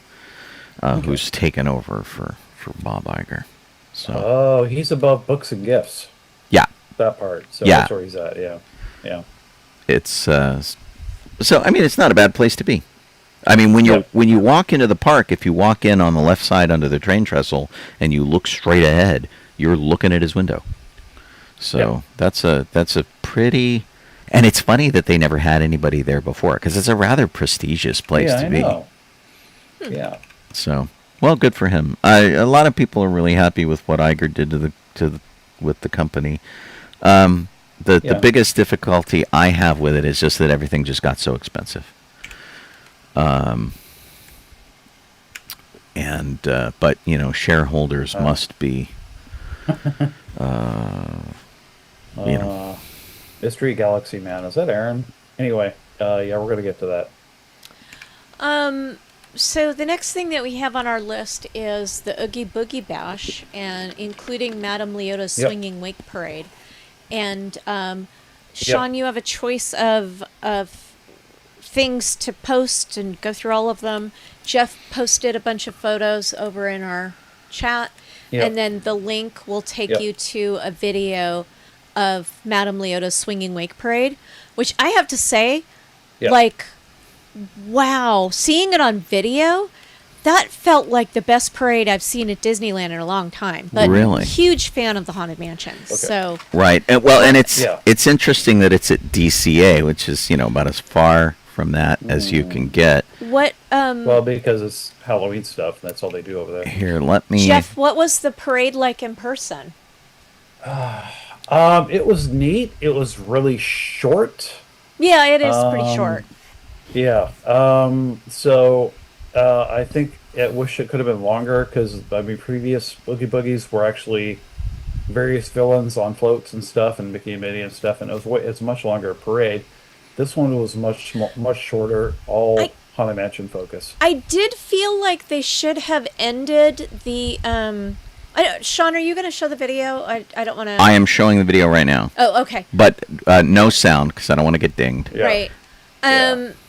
who's taken over for Bob Iger. So. Oh, he's above books and gifts. Yeah. That part. So yeah. That's where he's at. Yeah. Yeah. It's so I mean it's not a bad place to be. I mean when you walk into the park, if you walk in on the left side under the train trestle and you look straight ahead, you're looking at his window. So that's a pretty, and it's funny that they never had anybody there before because it's a rather prestigious place to be. Know. Yeah. So well, good for him. A lot of people are really happy with what Iger did with the company. The biggest difficulty I have with it is just that everything just got so expensive. But you know, shareholders must be, you know. Mystery Galaxy Man, is that Aaron? Anyway, we're gonna get to that. So the next thing that we have on our list is the Oogie Boogie Bash, and including Madame Leota's Swinging Wake Parade. And Sean, you have a choice of things to post and go through all of them. Jeff posted a bunch of photos over in our chat, and then the link will take you to a video of Madame Leota's Swinging Wake Parade, which I have to say, like, wow, seeing it on video, that felt like the best parade I've seen at Disneyland in a long time. But really? Huge fan of the Haunted Mansion. Okay. So right, and it's interesting that it's at DCA, which is about as far from that as you can get. What? Well, because it's Halloween stuff. That's all they do over there. Here, let me. Jeff, what was the parade like in person? It was neat. It was really short. Yeah, it is pretty short. Yeah. So I think I wish it could have been longer because previous Boogie Boogies were actually various villains on floats and stuff, and Mickey and Minnie and stuff, and it's a much longer parade. This one was much shorter, all Haunted Mansion focus. I did feel like they should have ended the. Sean, are you going to show the video? I don't want to. I am showing the video right now. Oh, okay. But no sound because I don't want to get dinged. Yeah. Right.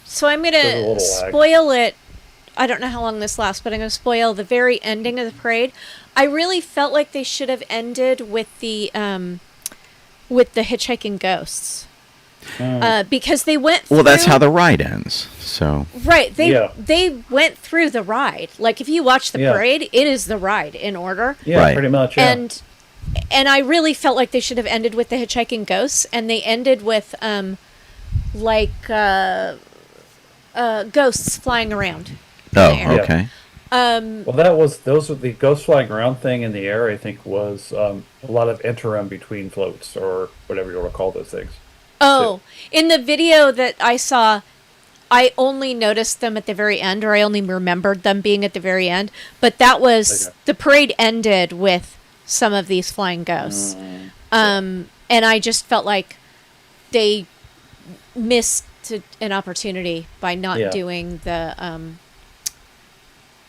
So I'm going to spoil it. I don't know how long this lasts, but I'm going to spoil the very ending of the parade. I really felt like they should have ended with the hitchhiking ghosts. Because they went through... Well, that's how the ride ends. So right, they went through the ride. Like if you watch the parade, it is the ride in order. Yeah, right. Pretty much. Yeah. And I really felt like they should have ended with the hitchhiking ghosts, and they ended with ghosts flying around. Oh, okay. Well, those were the ghost flying around thing in the air. I think was a lot of interim between floats or whatever you want to call those things. Oh, in the video that I saw, I only noticed them at the very end, or I only remembered them being at the very end. But that was the parade ended with some of these flying ghosts, and I just felt like they missed an opportunity by not doing the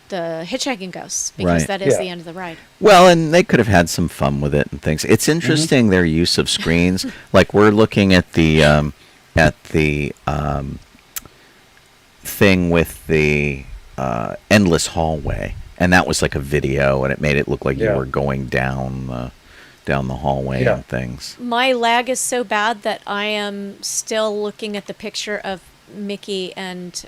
hitchhiking ghosts, because that is the end of the ride. Well, and they could have had some fun with it and things. It's interesting their use of screens. Like we're looking at the thing with the endless hallway, and that was like a video, and it made it look like you were going down the hallway and things. My lag is so bad that I am still looking at the picture of Mickey and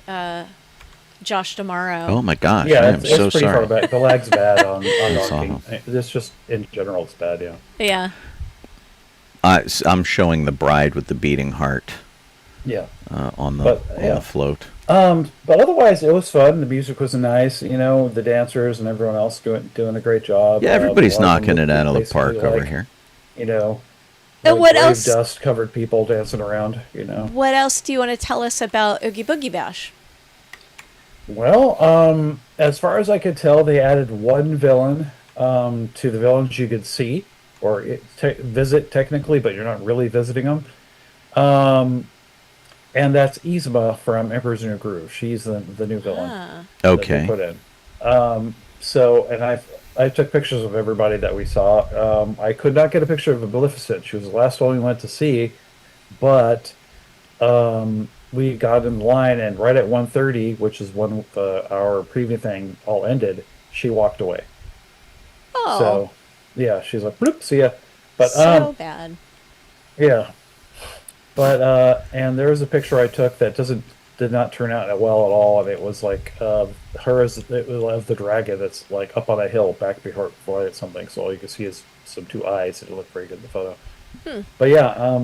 Josh Damaro. Oh my gosh, Yeah, I am it's so pretty sorry. far back. The lag's bad on That's Donkey. awful. It's just in general, it's bad. Yeah. Yeah. I'm showing the bride with the beating heart Yeah. on the But, on yeah. the float. But otherwise, it was fun. The music was nice. You know, the dancers and everyone else doing a great job. Yeah, everybody's A lot of knocking them it out of the basically park over like, here. You know, And really what brave else? dust covered people dancing around. You know. What else do you want to tell us about Oogie Boogie Bash? Well, as far as I could tell, they added one villain to the villains you could see or visit technically, but you're not really visiting them. And that's Yzma from Emperor's New Groove. She's the new villain that they Okay. put in. So, and I took pictures of everybody that we saw. I could not get a picture of Maleficent. She was the last one we went to see, but we got in line, and right at 1:30, which is when our preview thing all ended, she walked away. Oh, So, yeah, she's like, bloop, see ya. But so bad. yeah. But and there was a picture I took that did not turn out well at all, and it was like her as it was of the dragon that's like up on a hill back before something. So all you can see is some two eyes. It looked very good in the photo. But yeah,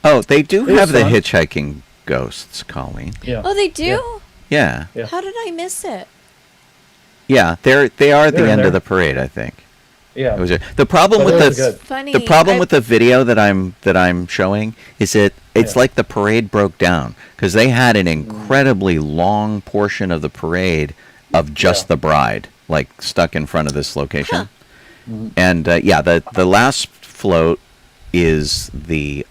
Oh, they do It was have the fun. hitchhiking ghosts, Colleen. yeah. Oh, they do? Yeah, Yeah. How did I miss it? yeah, they are at the They're in end there. of the parade, I think. Yeah. It was the problem But with it was the good. Funny. the problem I- with the video that I'm showing is it's Yeah. like the parade broke down because they had an incredibly long portion of the parade of just Yeah. the bride, like stuck in front of this location. Mm-hmm. And yeah, the last float is the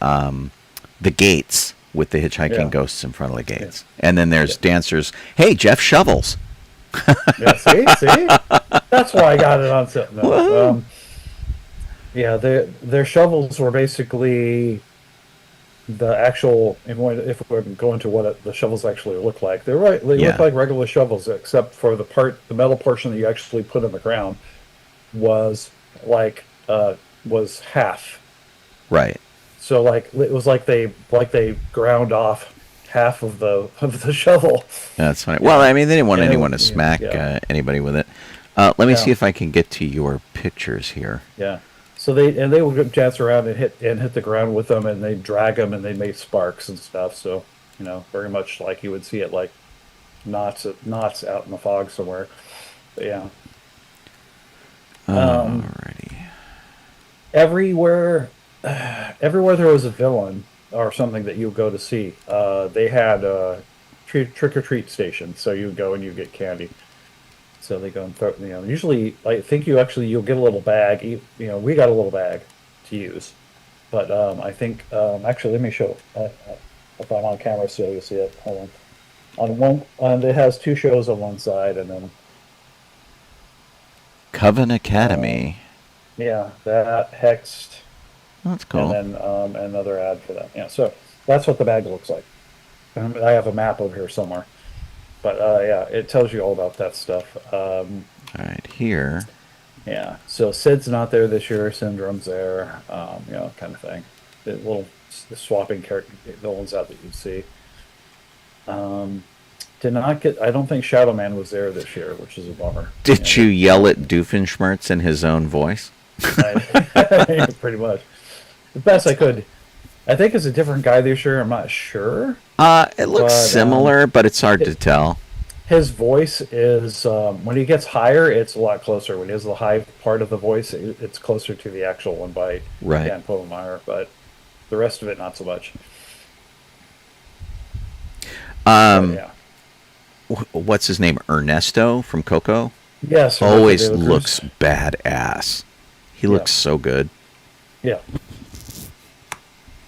gates with the hitchhiking Yeah. ghosts in front of the gates, and then there's dancers. Hey, Jeff Shovels. Yeah, see, that's why I got it on something. No, yeah, their shovels were basically the actual. If we're going to what the shovels actually look like, they're right. They Yeah. look like regular shovels, except for the metal portion that you actually put in the ground was like was half. Right. So like it was like they ground off half of the shovel. That's funny. Well, I mean, they didn't want Yeah, anyone to yeah, smack yeah. anybody with it. Let me Yeah. see if I can get to your pictures here. Yeah. So they would dance around and hit the ground with them, and they drag them, and they make sparks and stuff. So very much like you would see it like knots out in the fog somewhere. But yeah. Alrighty. Everywhere there was a villain or something that you go to see, they had a trick or treat station. So you go and you get candy. So they go and throw. Usually I think you'll get a little bag. We got a little bag to use, but I think actually let me show if I'm on camera so you'll see it. Hold on. On one, it has two shows on one side, and then Coven Academy. yeah, that Hexed. That's cool. And then another ad for that. Yeah, so that's what the bag looks like. I have a map over here somewhere, but yeah, it tells you all about that stuff. All right, here. Yeah, so Sid's not there this year. Syndrome's there, kind of thing. The swapping character, the ones out that you'd see. Did not get. I don't think Shadow Man was there this year, which is a bummer. Did you yell at Doofenshmirtz in his own voice? Pretty much. The best I could. I think it's a different guy this year. I'm not sure. It looks But, similar, but it's hard to tell. His voice is when he gets higher, it's a lot closer. When he has the high part of the voice, it's closer to the actual one by Right. Dan Povenmire, but the rest of it not so much. Yeah. What's his name? Ernesto from Coco? Yes. Always Ernesto de la looks Cruz. badass. He looks so good. Yeah.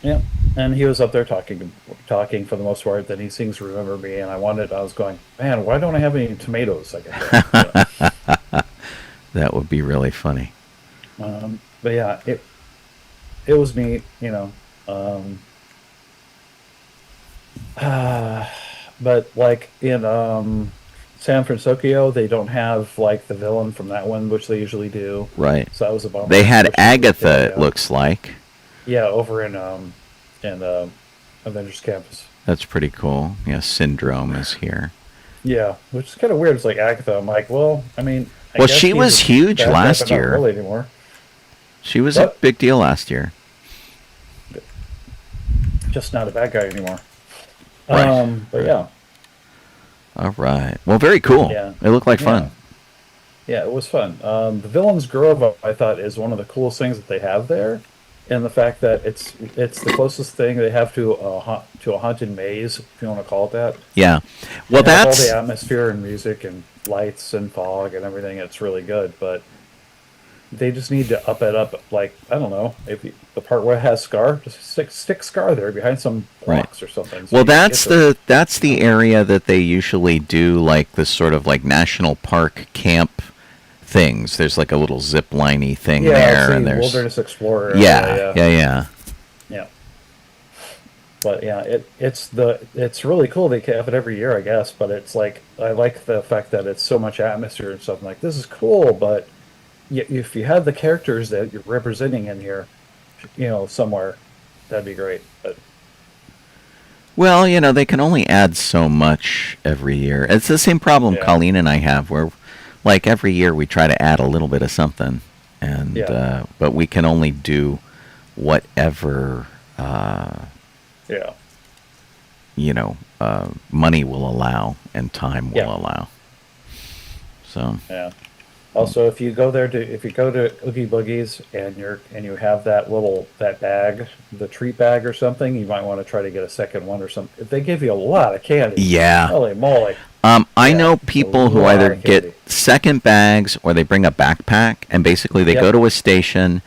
Yeah. And he was up there talking for the most part. Then he sings "Remember Me," and I was going, man, why don't I have any tomatoes? I can That would be really funny. But yeah, it was neat, but like in San Francisco, they don't have like the villain from that one, which they usually do. Right. So that was a bummer. They had Which- Agatha, yeah, it looks like. Yeah, over in Avengers Campus. That's pretty cool. Yeah, Syndrome is here. Yeah, which is kind of weird. It's like Agatha. I'm like, well, I mean, I Well, guess she he's was a huge bad guy, last but not year. really anymore. She was a What? big deal last year. Just not a bad guy anymore. Right. But yeah, All right. Well, very cool. Yeah. It looked like Yeah. fun. yeah, it was fun. The Villain's Grove, I thought, is one of the coolest things that they have there, and the fact that it's the closest thing they have to a haunted maze, if you want to call it that. Yeah. Well, They have all that's the atmosphere and music and lights and fog and everything. It's really good, but they just need to up it up. Like, I don't know, if the part where it has Scar, just stick Scar there behind some blocks or something. So well, you can get that's the area that they usually do like this sort of like national park camp things. There's like a little zip liney thing yeah, there, it's the and there's Wilderness Explorer. yeah, yeah. Yeah. But yeah, it's really cool. They have it every year, I guess. But it's like, I like the fact that it's so much atmosphere and stuff. I'm like, this is cool, but if you have the characters that you're representing in here, somewhere, that'd be great. But Well, they can only add so much every year. It's the same problem Yeah. Colleen and I have, where like every year we try to add a little bit of something, and Yeah. but we can only do whatever yeah, money will allow and time will Yeah. allow. So yeah. Also, if you go to Oogie Boogie's and you have that bag, the treat bag or something, you might want to try to get a second one or something. If they give you a lot of candy, yeah. holy moly! I Yeah, know people a who lot either of get candy. second bags or they bring a backpack, and basically they Yep. go to a station,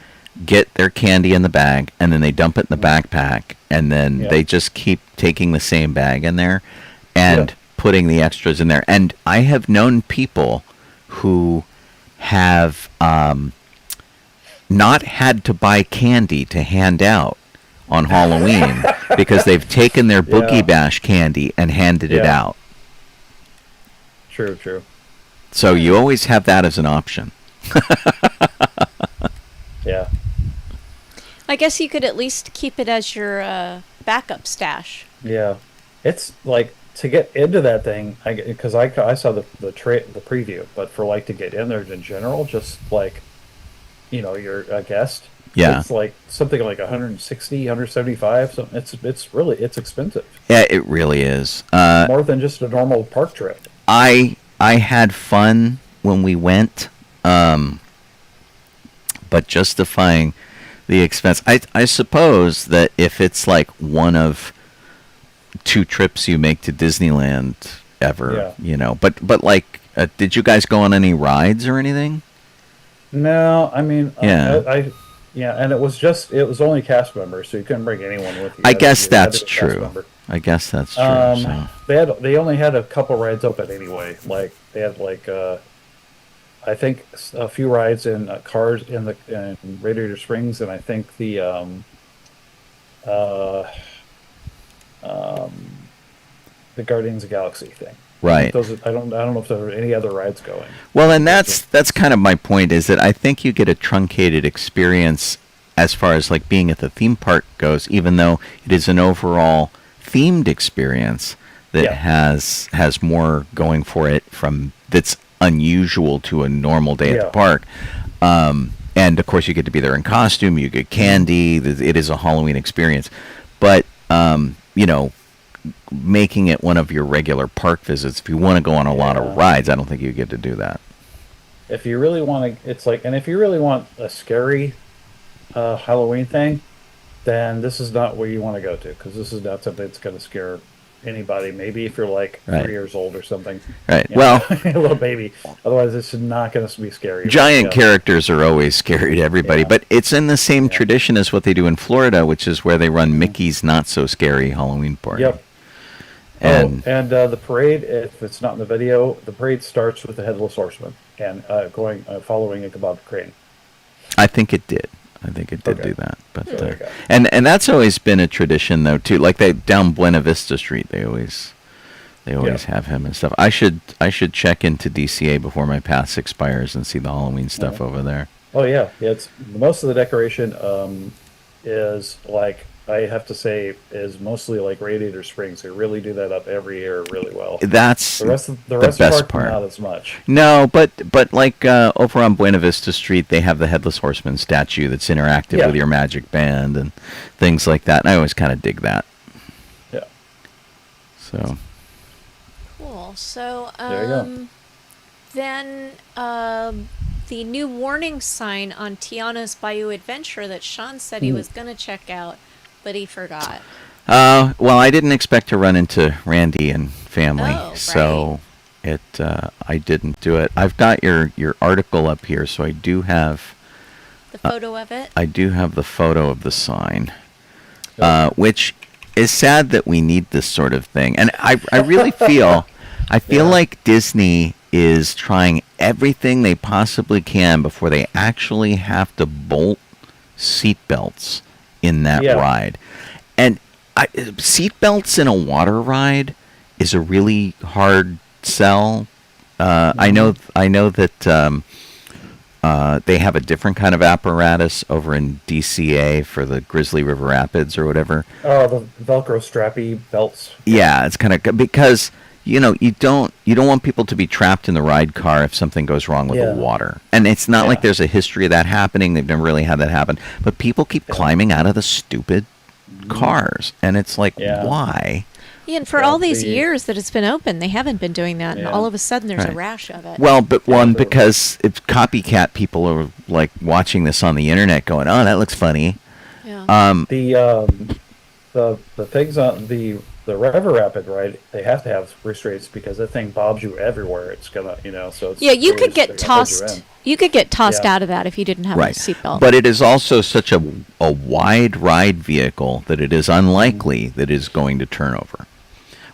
get their candy in the bag, and then they dump it in the backpack, and then Yep. they just keep taking the same bag in there and Yep. putting the extras in there. And I have known people who have not had to buy candy to hand out on Halloween because they've taken their Boogie Yeah. Bash candy and handed it Yeah. out. True. So you always have that as an option. Yeah. I guess you could at least keep it as your backup stash. Yeah, it's like to get into that thing. Because I saw the preview, but for like to get in there in general, just like you're a guest. Yeah. It's like something like 160, 175. So it's expensive. Yeah, it really is. More than just a normal park trip. I had fun when we went, but justifying the expense. I suppose that if it's like one of two trips you make to Disneyland ever, but like, did you guys go on any rides or anything? No, I mean, Yeah. and it was only cast members, so you couldn't bring anyone with you. I guess You had to that's be a cast true. member. I guess that's true. So. They only had a couple rides open anyway. Like they had I think a few rides in cars in Radiator Springs, and I think the Guardians of the Galaxy thing. Right. I don't know if there were any other rides going. Well, and that's kind of my point, is that I think you get a truncated experience as far as like being at the theme park goes, even though it is an overall themed experience that Yeah. has more going for it from that's unusual to a normal day at the Yeah. park. And of course you get to be there in costume, you get candy, it is a Halloween experience. But making it one of your regular park visits, if you want to go on a lot of rides, I don't think you get to do that. If you really want to, if you really want a scary Halloween thing, then this is not where you want to go to, because this is not something that's going to scare anybody. Maybe if you're like Right. 3 years old or something. Right. You know, Well, a little baby. Otherwise, this is not going to be scary. giant Yeah. characters are always scary to everybody, Yeah. but it's in the same Yeah. tradition as what they do in Florida, which is where they run Mickey's Not So Scary Halloween Party. Yep. And the parade, if it's not in the video, the parade starts with the Headless Horseman and following a kebab crane. I think it did. I think it did Okay. do that. But There you go. and that's always been a tradition though too. Like they down Buena Vista Street, they always have him and stuff. I should check into DCA before my pass expires and see the Halloween stuff over there. Oh yeah, it's most of the decoration is like I have to say, is mostly like Radiator Springs. They really do that up every year really well. That's The rest of the best park, part. not as much. No, but like over on Buena Vista Street, they have the Headless Horseman statue that's interactive Yeah. with your Magic Band and things like that. And I always kind of dig that. Yeah. So Cool. So, There you go. then the new warning sign on Tiana's Bayou Adventure that Sean said he was going to check out, but he forgot. well, I didn't expect to run into Randy and family, Oh, so I didn't do it. I've got your article up here, so I do have The photo of it. the photo of the sign, which is sad that we need this sort of thing. And I really feel like Disney is trying everything they possibly can before they actually have to bolt seatbelts in that ride. And seatbelts in a water ride is a really hard sell. I know that they have a different kind of apparatus over in DCA for the Grizzly River Rapids or whatever. Oh, the Velcro strappy belts. Yeah, it's kind of because you don't want people to be trapped in the ride car if something goes wrong with the water. And it's not like there's a history of that happening. They've never really had that happen. But people keep climbing out of the stupid cars, and it's like, why? Yeah, and for all these years that it's been open, they haven't been doing that, and all of a sudden there's a rash of it. Well, but because it's copycat people are like watching this on the internet, going, "Oh, that looks funny." Yeah. The things on the River Rapid ride, they have to have restraints because that thing bobs you everywhere. It's gonna, so it's You could get they're gonna hold you tossed. in. You could get tossed Yeah. out of that if you didn't have a seatbelt. But it is also such a wide ride vehicle that it is unlikely that it is going to turn over.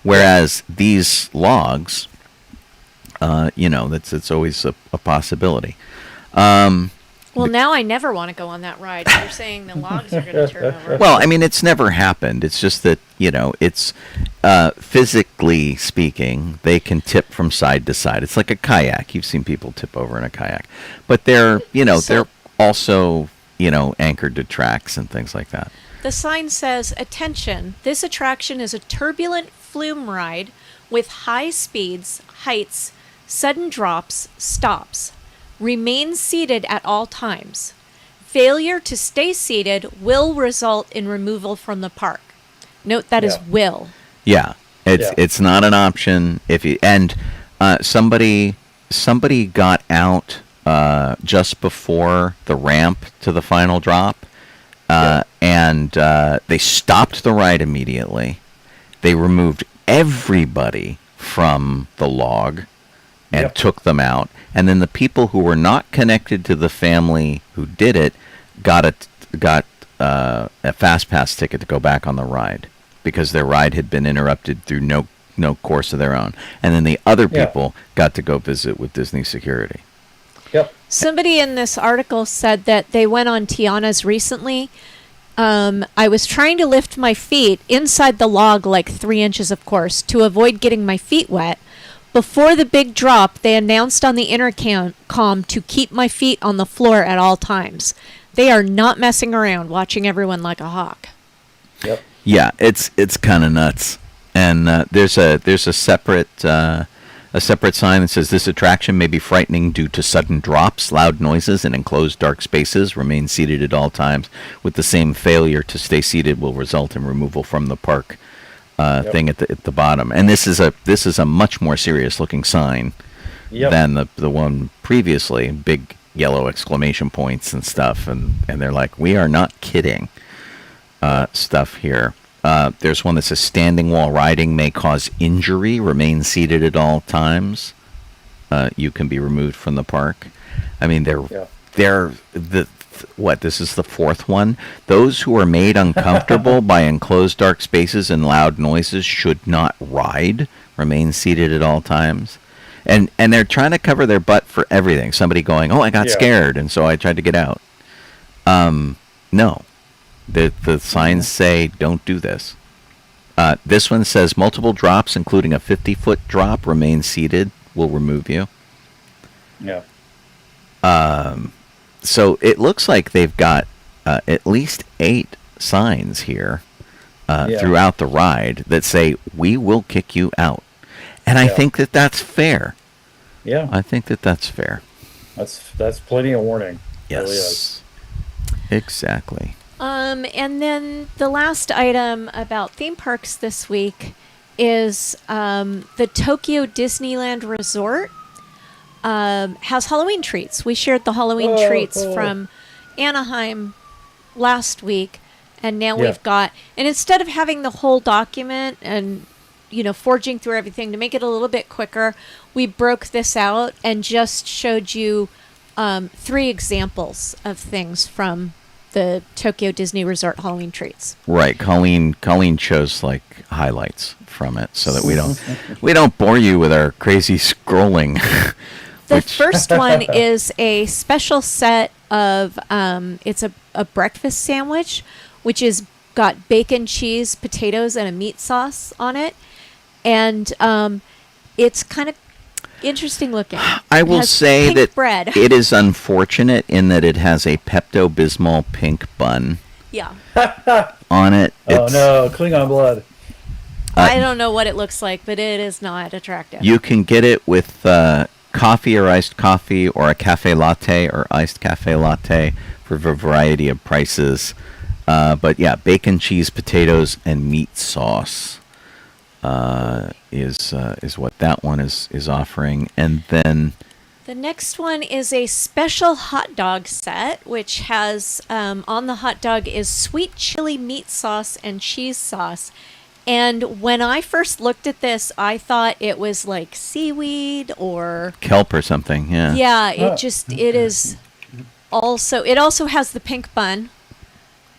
Whereas these logs, it's always a possibility. Well, now I never want to go on that ride. You're saying the logs are going to turn over. Well, I mean, it's never happened. It's just that, it's physically speaking, they can tip from side to side. It's like a kayak. You've seen people tip over in a kayak. But they're also, anchored to tracks and things like that. The sign says, "Attention, this attraction is a turbulent flume ride with high speeds, heights, sudden drops, stops. Remain seated at all times. Failure to stay seated will result in removal from the park." Note that is will. Yeah, it's not an option somebody got out just before the ramp to the final drop, and they stopped the ride immediately. They removed everybody from the log and took them out. And then the people who were not connected to the family who did it got a fast pass ticket to go back on the ride because their ride had been interrupted through no course of their own. And then the other people got to go visit with Disney security. Yep. Somebody in this article said that they went on Tiana's recently. I was trying to lift my feet inside the log, like 3 inches, of course, to avoid getting my feet wet. Before the big drop, they announced on the intercom to keep my feet on the floor at all times. They are not messing around, watching everyone like a hawk. Yep. Yeah, it's kind of nuts. And there's a separate sign that says this attraction may be frightening due to sudden drops, loud noises, and enclosed dark spaces. Remain seated at all times. With the same failure to stay seated will result in removal from the park. Thing at the bottom, and this is a much more serious looking sign than the one previously. Big yellow exclamation points and stuff, and they're like, we are not kidding. Stuff here. There's one that says standing while riding may cause injury. Remain seated at all times. You can be removed from the park. I mean, this is the fourth one. Those who are made uncomfortable by enclosed dark spaces and loud noises should not ride. Remain seated at all times. And they're trying to cover their butt for everything. Somebody going, "Oh, I got scared, and so I tried to get out." No. The signs say don't do this. This one says multiple drops, including a 50-foot drop. Remain seated. Will remove you. Yeah. So it looks like they've got at least 8 signs here Yeah. throughout the ride that say, "We will kick you out," and I think that that's fair. Yeah, I think that that's fair. that's plenty of warning. It really is. Yes, exactly. And then the last item about theme parks this week is the Tokyo Disneyland Resort has Halloween treats. We shared the Halloween treats from Anaheim last week, and now we've got, and instead of having the whole document and forging through everything to make it a little bit quicker, we broke this out and just showed you 3 examples of things from the Tokyo Disney Resort Halloween treats. Right, Colleen chose like highlights from it so that we don't bore you with our crazy scrolling. The first one is a special set of it's a breakfast sandwich, which is got bacon, cheese, potatoes, and a meat sauce on it, and it's kind of interesting looking. I will say pink that bread. it is unfortunate in that it has a Pepto-Bismol pink bun Yeah. on it. Oh no, Klingon blood. I don't know what it looks like, but it is not attractive. You can get it with coffee or iced coffee or a cafe latte or iced cafe latte for a variety of prices. But yeah, bacon, cheese, potatoes, and meat sauce is what that one is offering. And then The next one is a special hot dog set, which has on the hot dog is sweet chili meat sauce and cheese sauce. And when I first looked at this, I thought it was like seaweed or kelp or something. Yeah. yeah. It is also. It also has the pink bun,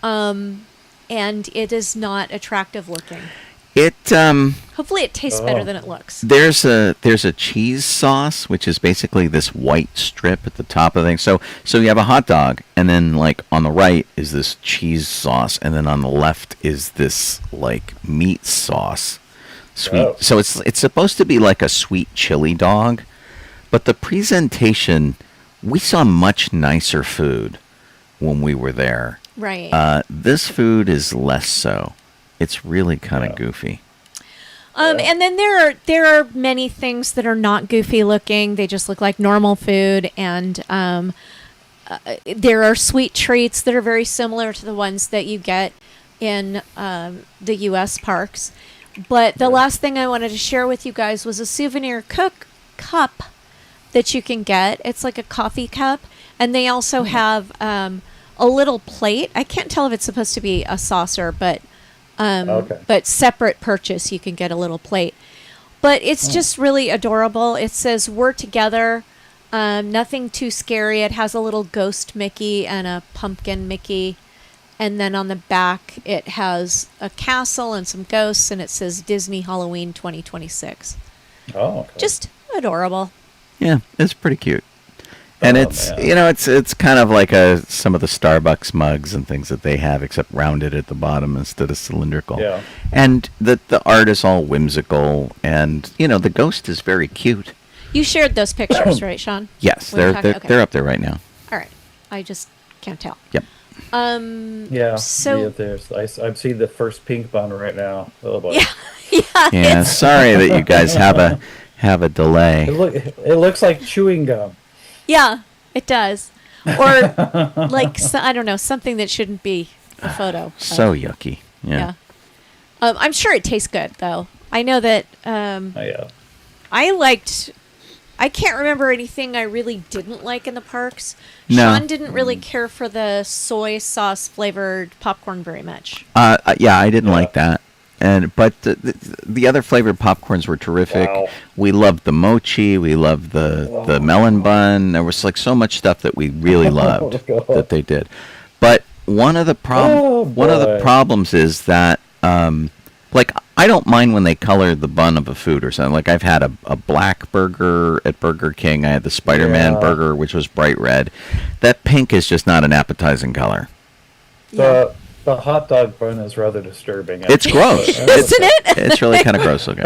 and it is not attractive looking. It Hopefully, it tastes better than it looks. there's a cheese sauce which is basically this white strip at the top of the thing. So you have a hot dog, and then like on the right is this cheese sauce, and then on the left is this like meat sauce. Sweet. Oh. So it's supposed to be like a sweet chili dog, but the presentation, we saw much nicer food when we were there. Right. This food is less so. It's really kind of goofy. And then there are many things that are not goofy looking. They just look like normal food, and there are sweet treats that are very similar to the ones that you get in the U.S. parks. But the last thing I wanted to share with you guys was a souvenir cup that you can get. It's like a coffee cup, and they also have a little plate. I can't tell if it's supposed to be a saucer, but separate purchase, you can get a little plate. But it's just really adorable. It says, "We're together, nothing too scary." It has a little ghost Mickey and a pumpkin Mickey. And then on the back, it has a castle and some ghosts, and it says Disney Halloween 2026. Oh, okay. Just adorable. Yeah, it's pretty cute. And it's it's kind of like some of the Starbucks mugs and things that they have, except rounded at the bottom instead of cylindrical. Yeah. And the art is all whimsical, and the ghost is very cute. You shared those pictures, right, Sean? Yes, When you they're talked- okay. they're up there right now. All right. I just can't tell. Yep. Yeah. So I've seen the first pink bun right now. Oh boy. yeah, Yeah, sorry that you guys have a delay. It looks like chewing gum. yeah, it does. Or like I don't know, something that shouldn't be a photo. So yucky. Yeah. I'm sure it tastes good though. I know that Yeah. I can't remember anything I really didn't like in the parks. No. Sean didn't really care for the soy sauce flavored popcorn very much. Yeah, I didn't like that. But the other flavored popcorns were terrific. Wow. We loved the mochi. We loved the melon bun. There was like so much stuff that we really loved God. that they did. But one of the boy. problems is that like I don't mind when they color the bun of a food or something. Like I've had a black burger at Burger King. I had the Spider-Man burger, which was bright red. That pink is just not an appetizing color. The hot dog bun is rather disturbing. It's gross. Isn't it? It's really kind of gross looking.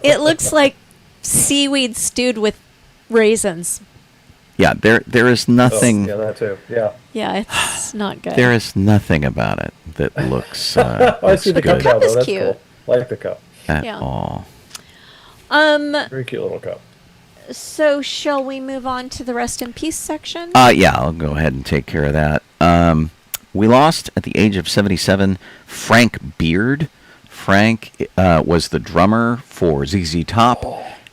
It looks like seaweed stewed with raisins. Yeah, there is nothing. Yeah, that too. Yeah. Yeah, it's not good. There is nothing about it that looks. I see the good cup now, is though. That's cute. cool. Like the cup. at Yeah. all. Very cute little cup. So shall we move on to the rest in peace section? Yeah, I'll go ahead and take care of that. We lost at the age of 77 Frank Beard. Frank was the drummer for ZZ Top,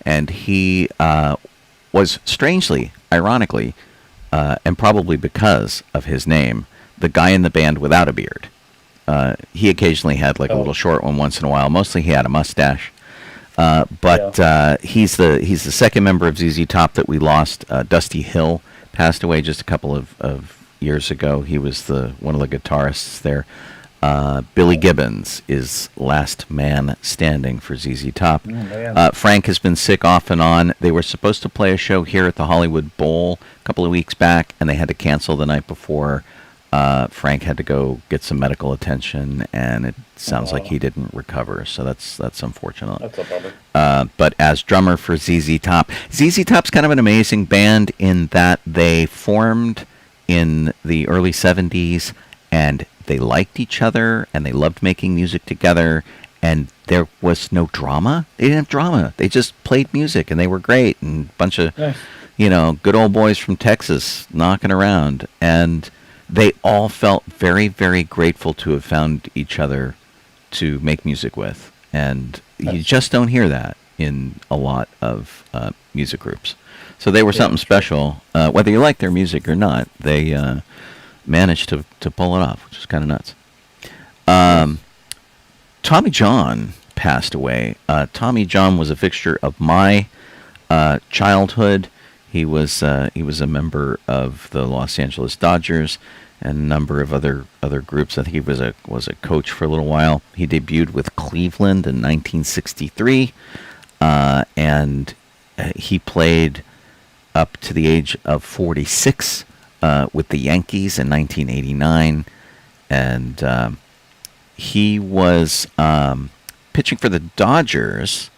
and he was strangely, ironically, and probably because of his name, the guy in the band without a beard. He occasionally had like a little short one once in a while. Mostly he had a mustache. But he's the second member of ZZ Top that we lost. Dusty Hill passed away just a couple of years ago. He was one of the guitarists there. Billy Gibbons is last man standing for ZZ Top. Frank has been sick off and on. They were supposed to play a show here at the Hollywood Bowl a couple of weeks back, and they had to cancel the night before. Frank had to go get some medical attention, and it sounds like he didn't recover, so that's unfortunate. That's a bummer. But as drummer for ZZ Top, ZZ Top's kind of an amazing band in that they formed in the early 70s, and they liked each other, and they loved making music together, and there was no drama. They didn't have drama. They just played music, and they were great, and a bunch of, good old boys from Texas knocking around, and they all felt very, very grateful to have found each other to make music with. And you just don't hear that in a lot of music groups. So they were something special. Whether you like their music or not, they managed to pull it off, which is kind of nuts. Tommy John passed away. Tommy John was a fixture of my childhood. He was a member of the Los Angeles Dodgers and a number of other groups. I think he was a coach for a little while. He debuted with Cleveland in 1963, and he played up to the age of 46 with the Yankees in 1989, and he was pitching for the Dodgers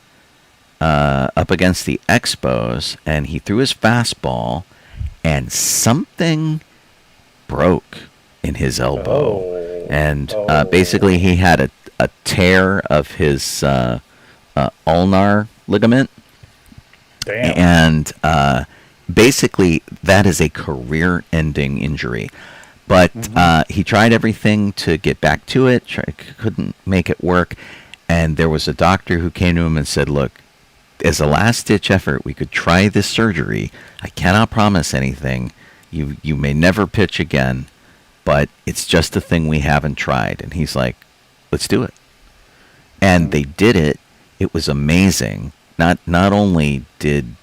up against the Expos, and he threw his fastball, and something broke in his elbow, and basically he had a tear of his ulnar ligament. Damn. And basically that is a career-ending injury. But he tried everything to get back to it, couldn't make it work, and there was a doctor who came to him and said, look, as a last-ditch effort, we could try this surgery. I cannot promise anything. You may never pitch again, but it's just a thing we haven't tried. And he's like, let's do it. And they did it. It was amazing. Not only did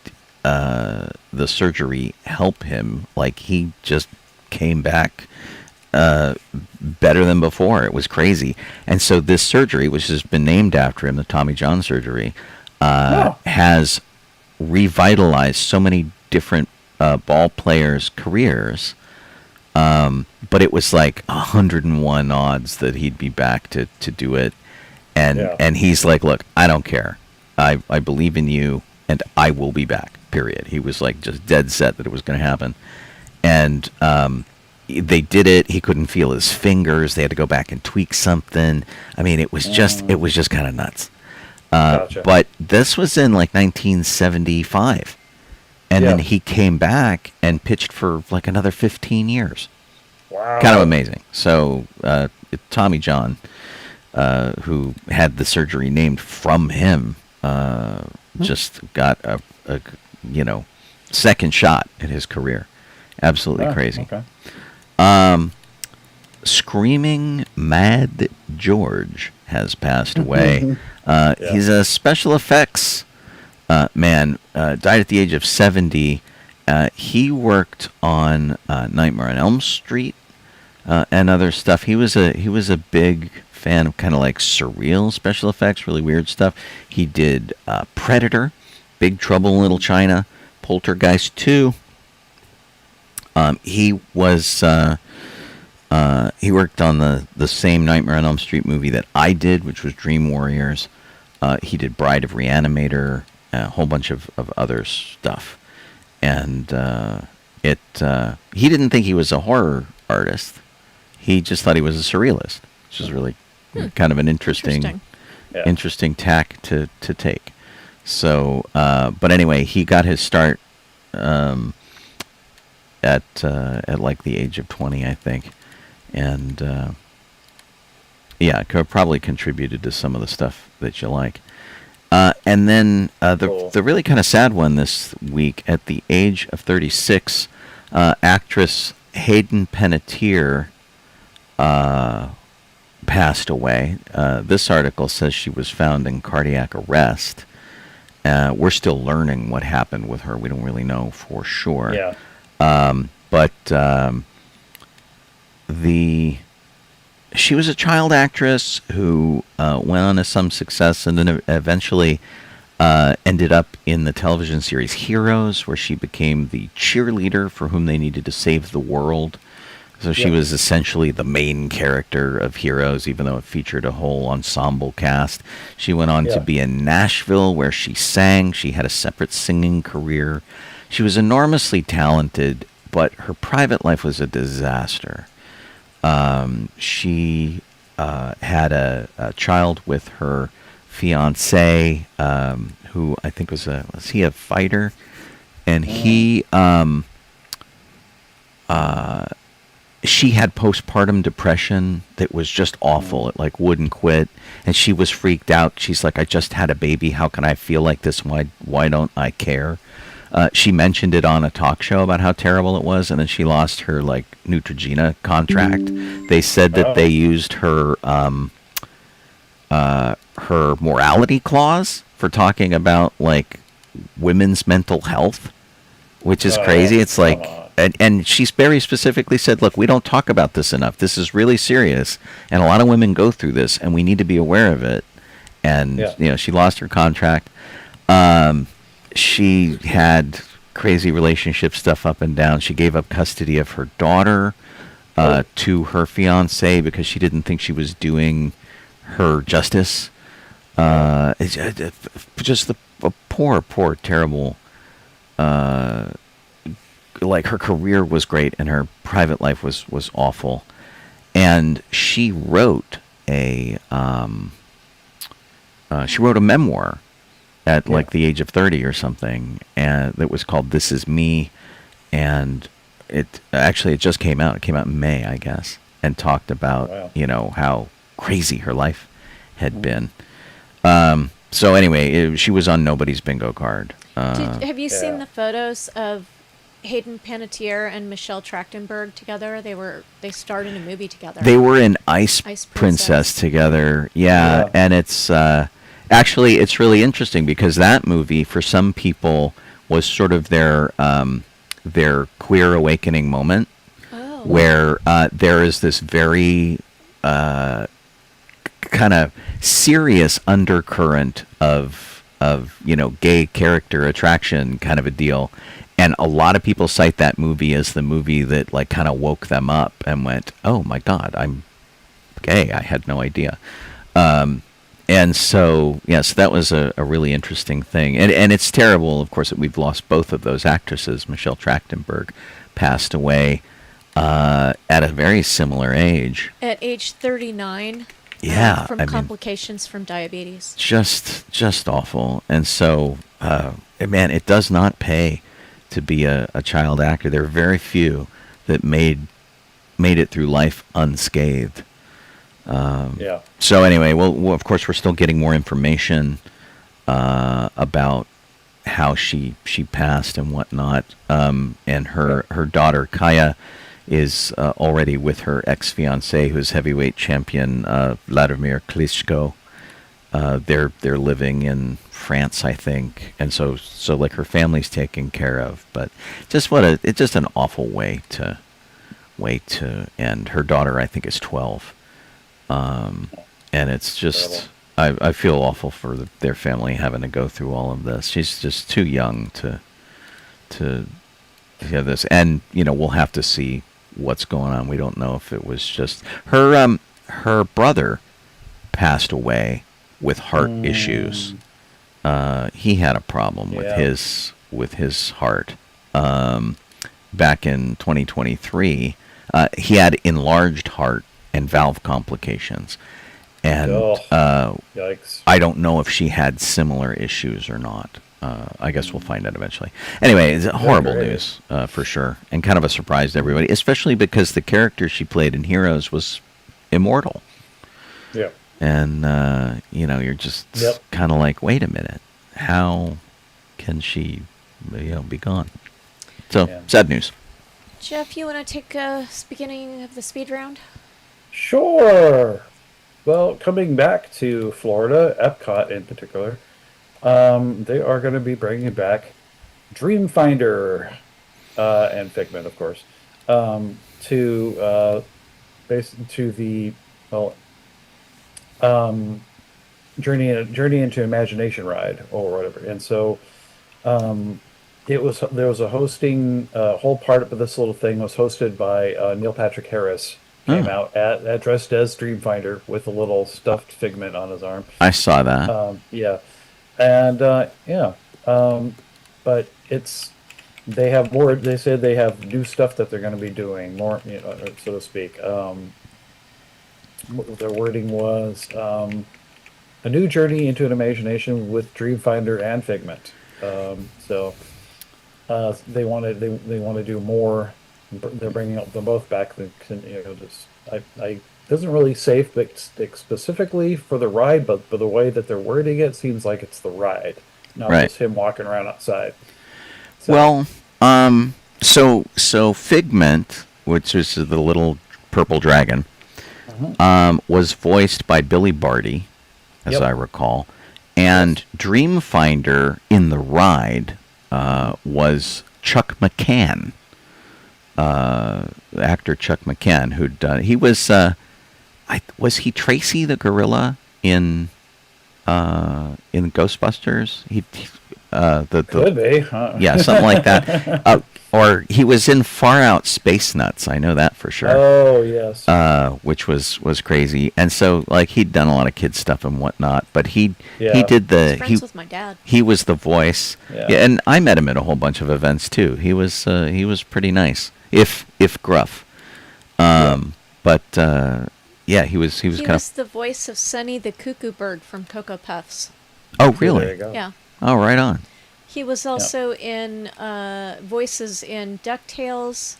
the surgery help him, like he just came back better than before. It was crazy. And so this surgery, which has been named after him, the Tommy John surgery, has revitalized so many different ball players' careers, but it was like 101 odds that he'd be back to do it, and he's like, look, I don't care, I believe in you, and I will be back, period. He was like just dead set that it was going to happen, and they did it. He couldn't feel his fingers. They had to go back and tweak something. I mean, it was just kind of nuts. Gotcha. But this was in like 1975. And then he came back and pitched for like another 15 years. Wow. Kind of amazing. So Tommy John, who had the surgery named from him, just got a second shot at his career. Absolutely crazy. Okay. Screaming Mad George has passed away. He's a special effects man, died at the age of 70. He worked on Nightmare on Elm Street and other stuff. He was a big fan of kind of like surreal special effects, really weird stuff. He did Predator, Big Trouble in Little China, Poltergeist 2. He worked on the same Nightmare on Elm Street movie that I did, which was Dream Warriors. He did Bride of Reanimator, a whole bunch of other stuff. And he didn't think he was a horror artist. He just thought he was a surrealist, which is really kind of an interesting tack to take. So, but anyway, he got his start at like the age of 20, I think, and probably contributed to some of the stuff that you like. And then the really kind of sad one this week, at the age of 36, actress Hayden Panettiere passed away. This article says she was found in cardiac arrest. We're still learning what happened with her. We don't really know for sure. Yeah. But she was a child actress who went on to some success, and then eventually ended up in the television series Heroes, where she became the cheerleader for whom they needed to save the world. So she was essentially the main character of Heroes, even though it featured a whole ensemble cast. She went on to be in Nashville, where she sang. She had a separate singing career. She was enormously talented, but her private life was a disaster. She had a child with her fiance, who I think was he a fighter? And she had postpartum depression that was just awful. It like wouldn't quit, and she was freaked out. She's like, I just had a baby. How can I feel like this? Why don't I care? She mentioned it on a talk show about how terrible it was, and then she lost her like Neutrogena contract. They said that they used her morality clause for talking about like women's mental health, which is crazy. It's like, and she's very specifically said, look, we don't talk about this enough. This is really serious, and a lot of women go through this, and we need to be aware of it. And she lost her contract. She had crazy relationship stuff up and down. She gave up custody of her daughter to her fiance because she didn't think she was doing her justice. It's just a poor, terrible. Like, her career was great and her private life was awful. And she wrote a memoir at like the age of 30 or something, and that was called This Is Me, and it just came out. It came out in May, I guess, and talked about how crazy her life had been. So anyway, she was on nobody's bingo card. Have you seen the photos of Hayden Panettiere and Michelle Trachtenberg together? They starred in a movie together. They were in Ice Princess together. Yeah, and it's actually, it's really interesting because that movie, for some people, was sort of their queer awakening moment, where there is this very kind of serious undercurrent of gay character attraction kind of a deal. And a lot of people cite that movie as the movie that like kind of woke them up and went, oh my God, I'm gay. I had no idea. And so, yes, that was a really interesting thing. And it's terrible, of course, that we've lost both of those actresses. Michelle Trachtenberg passed away at a very similar age. At age 39. Yeah. From complications from diabetes. Just awful. And so, man, it does not pay to be a child actor. There are very few that made it through life unscathed. So anyway, well, of course, we're still getting more information about how she passed and whatnot. And her daughter Kaya is already with her ex-fiance, who's heavyweight champion Vladimir Klitschko. They're living in France, I think, and so like her family's taken care of. But it's just an awful way to end. Her daughter, I think, is 12. And it's just, I feel awful for their family having to go through all of this. She's just too young to have this. And, we'll have to see what's going on. We don't know if it was just her brother passed away with heart issues. He had a problem with his heart. back in 2023, he had enlarged heart and valve complications. And Yikes. I don't know if she had similar issues or not. I guess we'll find out eventually. Anyway, it's horrible news for sure, and kind of a surprise to everybody, especially because the character she played in Heroes was immortal. Yeah. And, you're just kind of like, wait a minute, how can she, be gone? So, sad news. Jeff, you want to take a beginning of the speed round? Sure. Well, coming back to Florida, Epcot in particular, they are going to be bringing back Dreamfinder and Figment, of course, to the Journey into Imagination ride or whatever. And so there was a hosting whole part of this little thing was hosted by Neil Patrick Harris. Came out at dressed as Dreamfinder with a little stuffed Figment on his arm. I saw that. But they have more. They said they have new stuff that they're going to be doing more, so to speak. Their wording was a new journey into an imagination with Dreamfinder and Figment. They want to do more. They're bringing them both back. I doesn't really say specifically for the ride, but the way that they're wording it seems like it's the ride, not just him walking around outside. So. Well, so Figment, which is the little purple dragon, was voiced by Billy Barty, as I recall, and Dreamfinder in the ride was Chuck McCann. The actor Chuck McCann, who'd done, he was he Tracy the gorilla in Ghostbusters? Could be. Yeah, something like that. Or he was in Far Out Space Nuts. I know that for sure. Oh yes. Which was crazy, and so like he'd done a lot of kids stuff and whatnot, but he did the friends with my dad. He was the voice. Yeah. And I met him at a whole bunch of events too. He was pretty nice, if gruff. But he was He kind was of the voice of Sonny the Cuckoo Bird from Cocoa Puffs. Oh There you really? go. Yeah. Oh, right on. He was also in voices in DuckTales,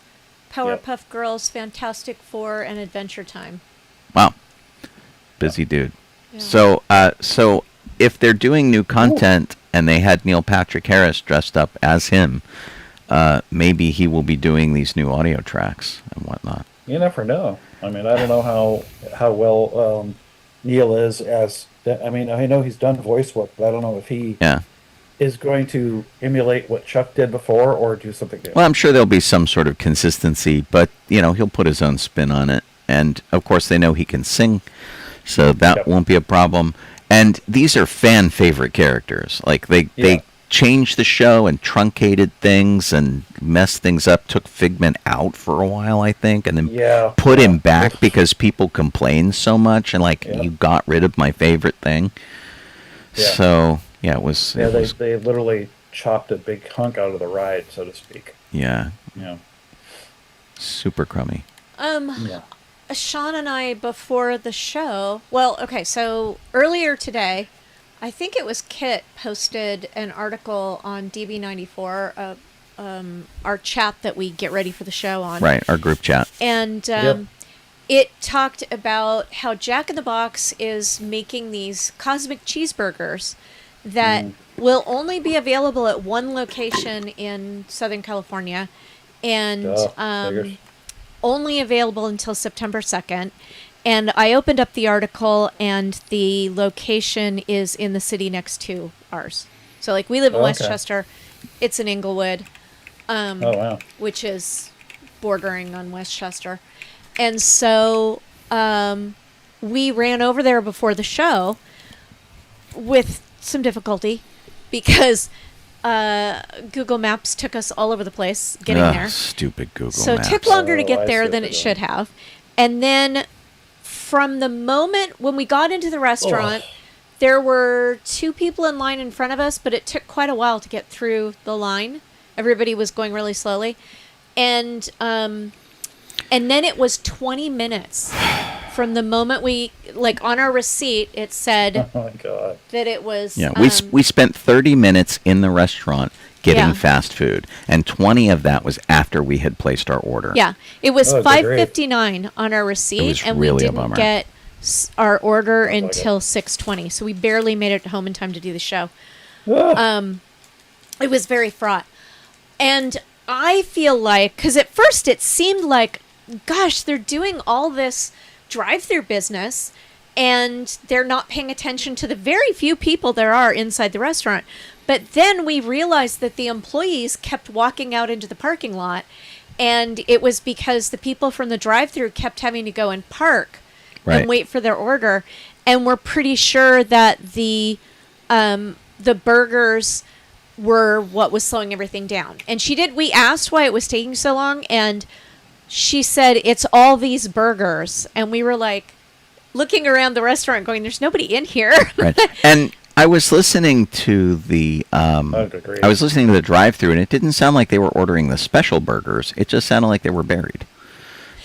Powerpuff Girls, Fantastic Four, and Adventure Time. Wow. Busy dude. Yeah. So if they're doing new content and they had Neil Patrick Harris dressed up as him, maybe he will be doing these new audio tracks and whatnot. You never know. I mean, I don't know how well Neil is as. I mean, I know he's done voice work, but I don't know if he is going to emulate what Chuck did before or do something different. Well, I'm sure there'll be some sort of consistency, but he'll put his own spin on it. And of course, they know he can sing, so that won't be a problem. And these are fan favorite characters. Like they changed the show and truncated things and messed things up. Took Figment out for a while, I think, and then put him back because people complained so much and you got rid of my favorite thing. Yeah. So it was. They literally chopped a big hunk out of the ride, so to speak. Yeah. Yeah. Super crummy. Sean and I, before the show, so earlier today, I think it was Kit posted an article on DB94, our chat that we get ready for the show on. Right, our group chat. And it talked about how Jack in the Box is making these cosmic cheeseburgers that will only be available at one location in Southern California and only available until September 2nd. And I opened up the article, and the location is in the city next to ours. So, we live in Westchester. It's in Inglewood, which is bordering on Westchester. And so we ran over there before the show with some difficulty because Google Maps took us all over the place getting there. Stupid Google Maps. So it took longer to get there than it should have. And then from the moment when we got into the restaurant, there were 2 people in line in front of us, but it took quite a while to get through the line. Everybody was going really slowly. And then it was 20 minutes from the moment we, like, on our receipt, it said Oh my god. that it was. Yeah, we spent 30 minutes in the restaurant getting Yeah. fast food, and 20 of that was after we had placed our order. Yeah, it was Oh, good grief. $5.59 on our receipt, was and really we a didn't bummer. get our order like until 6:20. So we barely made it home in time to do the show. Ah, It was very fraught. And I feel like, because at first it seemed like, gosh, they're doing all this drive-through business and they're not paying attention to the very few people there are inside the restaurant. But then we realized that the employees kept walking out into the parking lot, and it was because the people from the drive-through kept having to go and park Right. and wait for their order. And we're pretty sure that the burgers were what was slowing everything down. And we asked why it was taking so long, and she said, it's all these burgers. And we were like, looking around the restaurant going, there's nobody in here. Right. And I was listening to the good grief. I was listening to the drive-through, and it didn't sound like they were ordering the special burgers. It just sounded like they were buried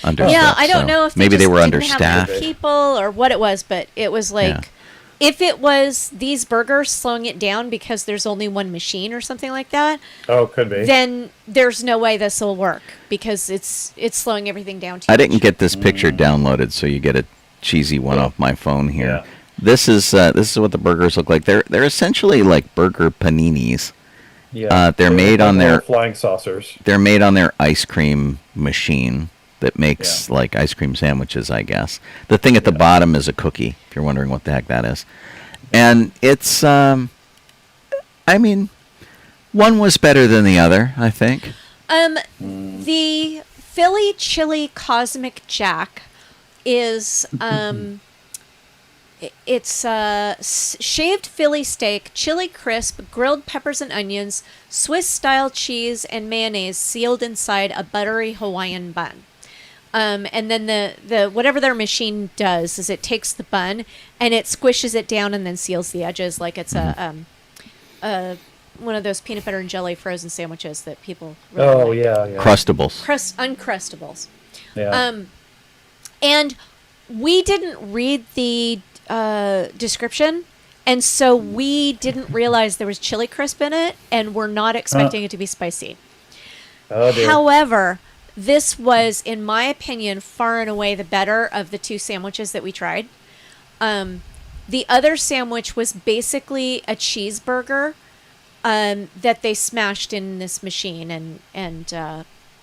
under Yeah, stuff. I don't So know if maybe they just were didn't have understaffed. enough people or what it was, but it was like, Yeah. if it was these burgers slowing it down because there's only one machine or something like that, oh, could be. then there's no way this will work because it's slowing everything down too I didn't much. get this picture downloaded, so you get a cheesy one off my phone here. Yeah. This is what the burgers look like. They're essentially like burger paninis. Yeah. they're made on little their- flying saucers. They're made on their ice cream machine that makes like ice cream sandwiches, I guess. The thing at the bottom is a cookie, if you're wondering what the heck that is. And it's, I mean, one was better than the other, I think. The Philly Chili Cosmic Jack is it's shaved Philly steak, chili crisp, grilled peppers and onions, Swiss style cheese and mayonnaise sealed inside a buttery Hawaiian bun. And then the whatever their machine does is it takes the bun and it squishes it down and then seals the edges like it's a one of those peanut butter and jelly frozen sandwiches that people really Oh like. yeah. Crustables. Uncrustables. Yeah. And we didn't read the description, and so we didn't realize there was chili crisp in it, and we're not expecting it to be spicy. Oh dear. However, this was, in my opinion, far and away the better of the two sandwiches that we tried. The other sandwich was basically a cheeseburger that they smashed in this machine and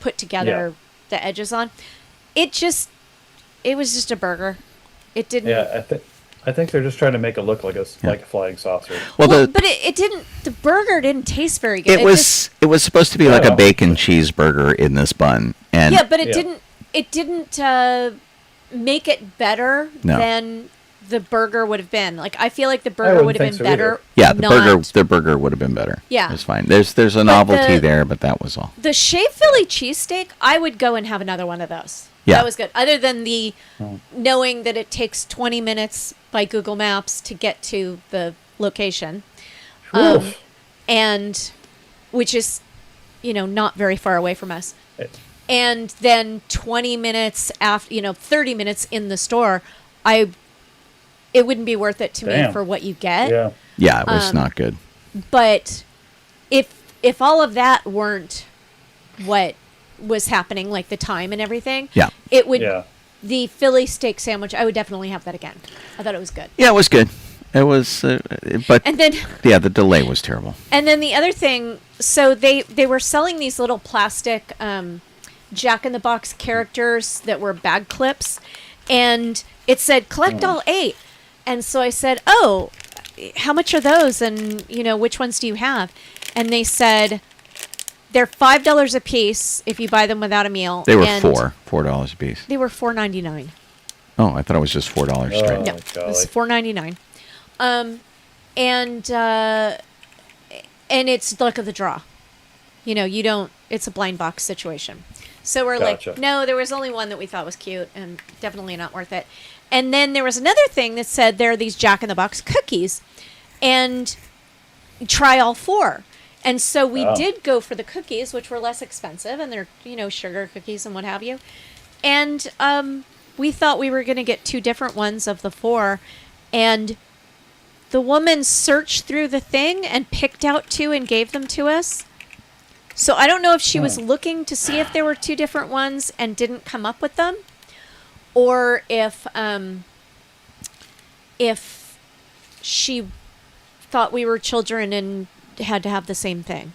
put together the edges on. It was just a burger. It didn't. Yeah, I think they're just trying to make it look like a flying saucer. Well, But it didn't. The burger didn't taste very good. it was supposed to be like a Oh. bacon cheeseburger in this bun, and Yeah, but it Yeah. didn't. It didn't make it better No. than the burger would have been. Like I feel like the burger wouldn't would have think been so better. either. yeah, not- the burger would have been better. Yeah. it's fine. There's a novelty there, but that was all. The shaved Philly cheesesteak, I would go and have another one of those. Yeah. That was good. Other than the knowing that it takes 20 minutes by Google Maps to get to the location. Oof. And which is, not very far away from us. It- And then 20 minutes after, 30 minutes in the store, it wouldn't be worth it to me Damn. for what you get. Yeah. Yeah, it was not good. But if all of that weren't what was happening, like the time and everything, Yeah. it would. Yeah. The Philly steak sandwich, I would definitely have that again. I thought it was good. Yeah, it was good. It was, but And then yeah, the delay was terrible. And then the other thing, so they were selling these little plastic Jack in the Box characters that were bag clips, and it said collect all 8. And so I said, "Oh, how much are those? And which ones do you have?" And they said they're $5 a piece if you buy them without a meal. They were and $4 a piece. They were $4.99. Oh, I thought it was just $4 straight. No, Oh, it golly. was $4.99. And it's luck of the draw. You don't. It's a blind box situation. So we're Gotcha. like, no, there was only one that we thought was cute, and definitely not worth it. And then there was another thing that said there are these Jack in the Box cookies, and try all 4. And so we did go for the cookies, which were less expensive, and they're, sugar cookies and what have you. And we thought we were going to get 2 different ones of the 4. And the woman searched through the thing and picked out 2 and gave them to us. So I don't know if she was looking to see if there were 2 different ones and didn't come up with them, or if she thought we were children and had to have the same thing,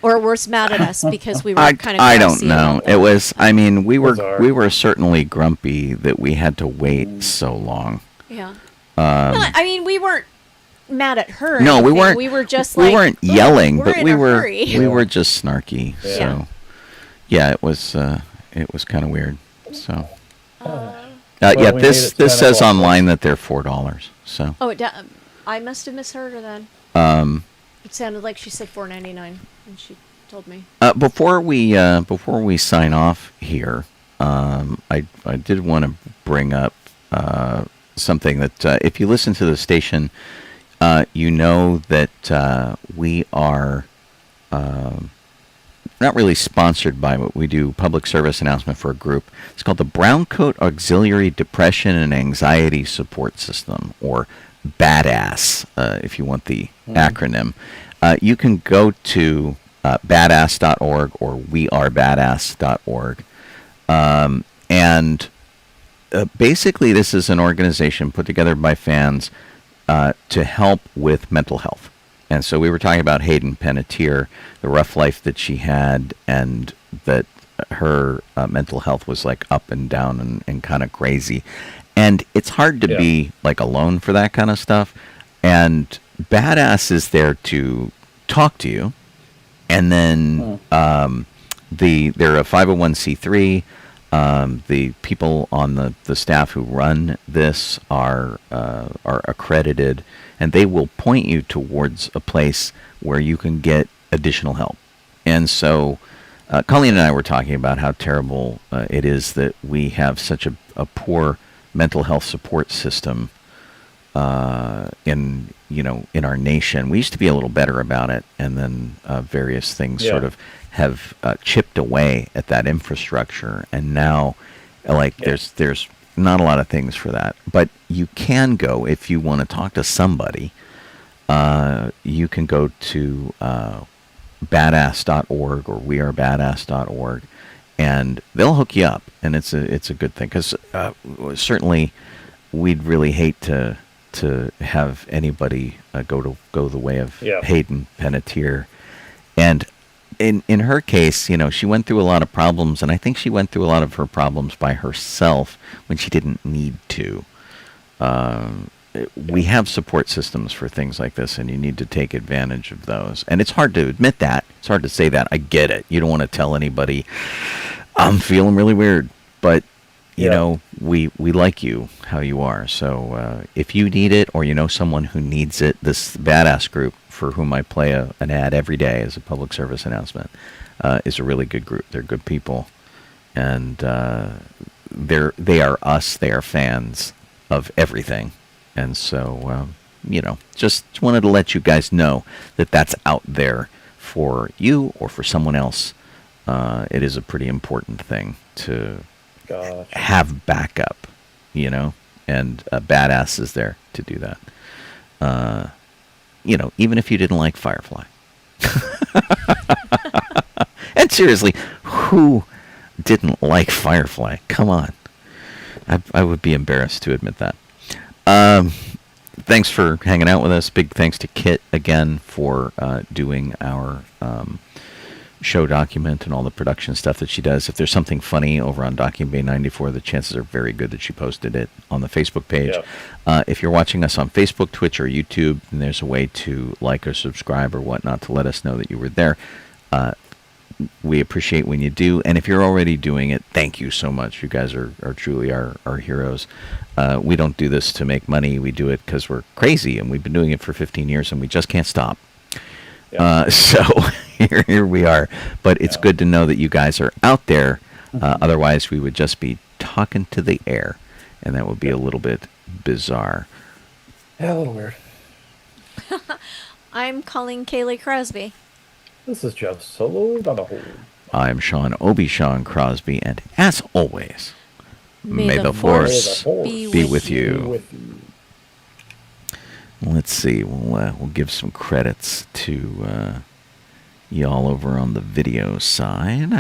or was mad at us because we were kind of. I don't know. It was. I mean, we Bizarre. were certainly grumpy that we had to wait so long. Yeah. No, I mean, we weren't mad at her. No, we anything. weren't. We were just we like, weren't yelling, we're but in we a were hurry. we were just snarky. Yeah. So yeah, it was kind of weird. So Well, yeah, we this made it this 10 says o'clock. online that they're $4. So Oh, I must have misheard her then. It sounded like she said $4.99 when she told me. before we sign off here, I did want to bring up something that if you listen to the station, you know that we are not really sponsored by what we do. Public service announcement for a group. It's called the Brown Coat Auxiliary Depression and Anxiety Support System, or BADASS, if you want the acronym. You can go to badass.org or wearebadass.org. And basically this is an organization put together by fans to help with mental health. And so we were talking about Hayden Panettiere, the rough life that she had, and that her mental health was like up and down and kind of crazy. And it's hard to be like alone for that kind of stuff. And Badass is there to talk to you. And then they're a 501c3. The people on the staff who run this are accredited, and they will point you towards a place where you can get additional help. And so Colleen and I were talking about how terrible it is that we have such a poor mental health support system in our nation. We used to be a little better about it, and then various things sort of have chipped away at that infrastructure, and now there's not a lot of things for that. But you can go, if you want to talk to somebody, you can go to badass.org or wearebadass.org, and they'll hook you up, and it's a good thing, because certainly we'd really hate to have anybody go the way of Hayden Panettiere. And in her case, she went through a lot of problems, and I think she went through a lot of her problems by herself when she didn't need to. We have support systems for things like this, and you need to take advantage of those. And it's hard to admit that. It's hard to say that. I get it. You don't want to tell anybody, I'm feeling really weird. But, you know, we like you how you are. So if you need it, or you know someone who needs it, this Badass group, for whom I play an ad every day as a public service announcement, is a really good group. They're good people. And they are us. They are fans of everything. And so, just wanted to let you guys know that that's out there for you or for someone else. It is a pretty important thing to have backup, and Badass is there to do that. Even if you didn't like Firefly. And seriously, who didn't like Firefly? Come on. I would be embarrassed to admit that. Thanks for hanging out with us. Big thanks to Kit again for doing our show document and all the production stuff that she does. If there's something funny over on DB94, the chances are very good that she posted it on the Facebook page. If you're watching us on Facebook, Twitch, or YouTube, and there's a way to like or subscribe or whatnot to let us know that you were there. We appreciate when you do, and if you're already doing it, thank you so much. You guys are truly our heroes. We don't do this to make money. We do it because we're crazy, and we've been doing it for 15 years, and we just can't stop. So here we are. But it's good to know that you guys are out there. Otherwise, we would just be talking to the air, and that would be a little bit bizarre. Yeah, a little weird. I'm calling Kaylee Crosby. This is Jeff Solo Donoho. I'm Sean Obi-Shawn Crosby, and as always, may the Force Force be with you. With you. Let's see. We'll give some credits to y'all over on the video side.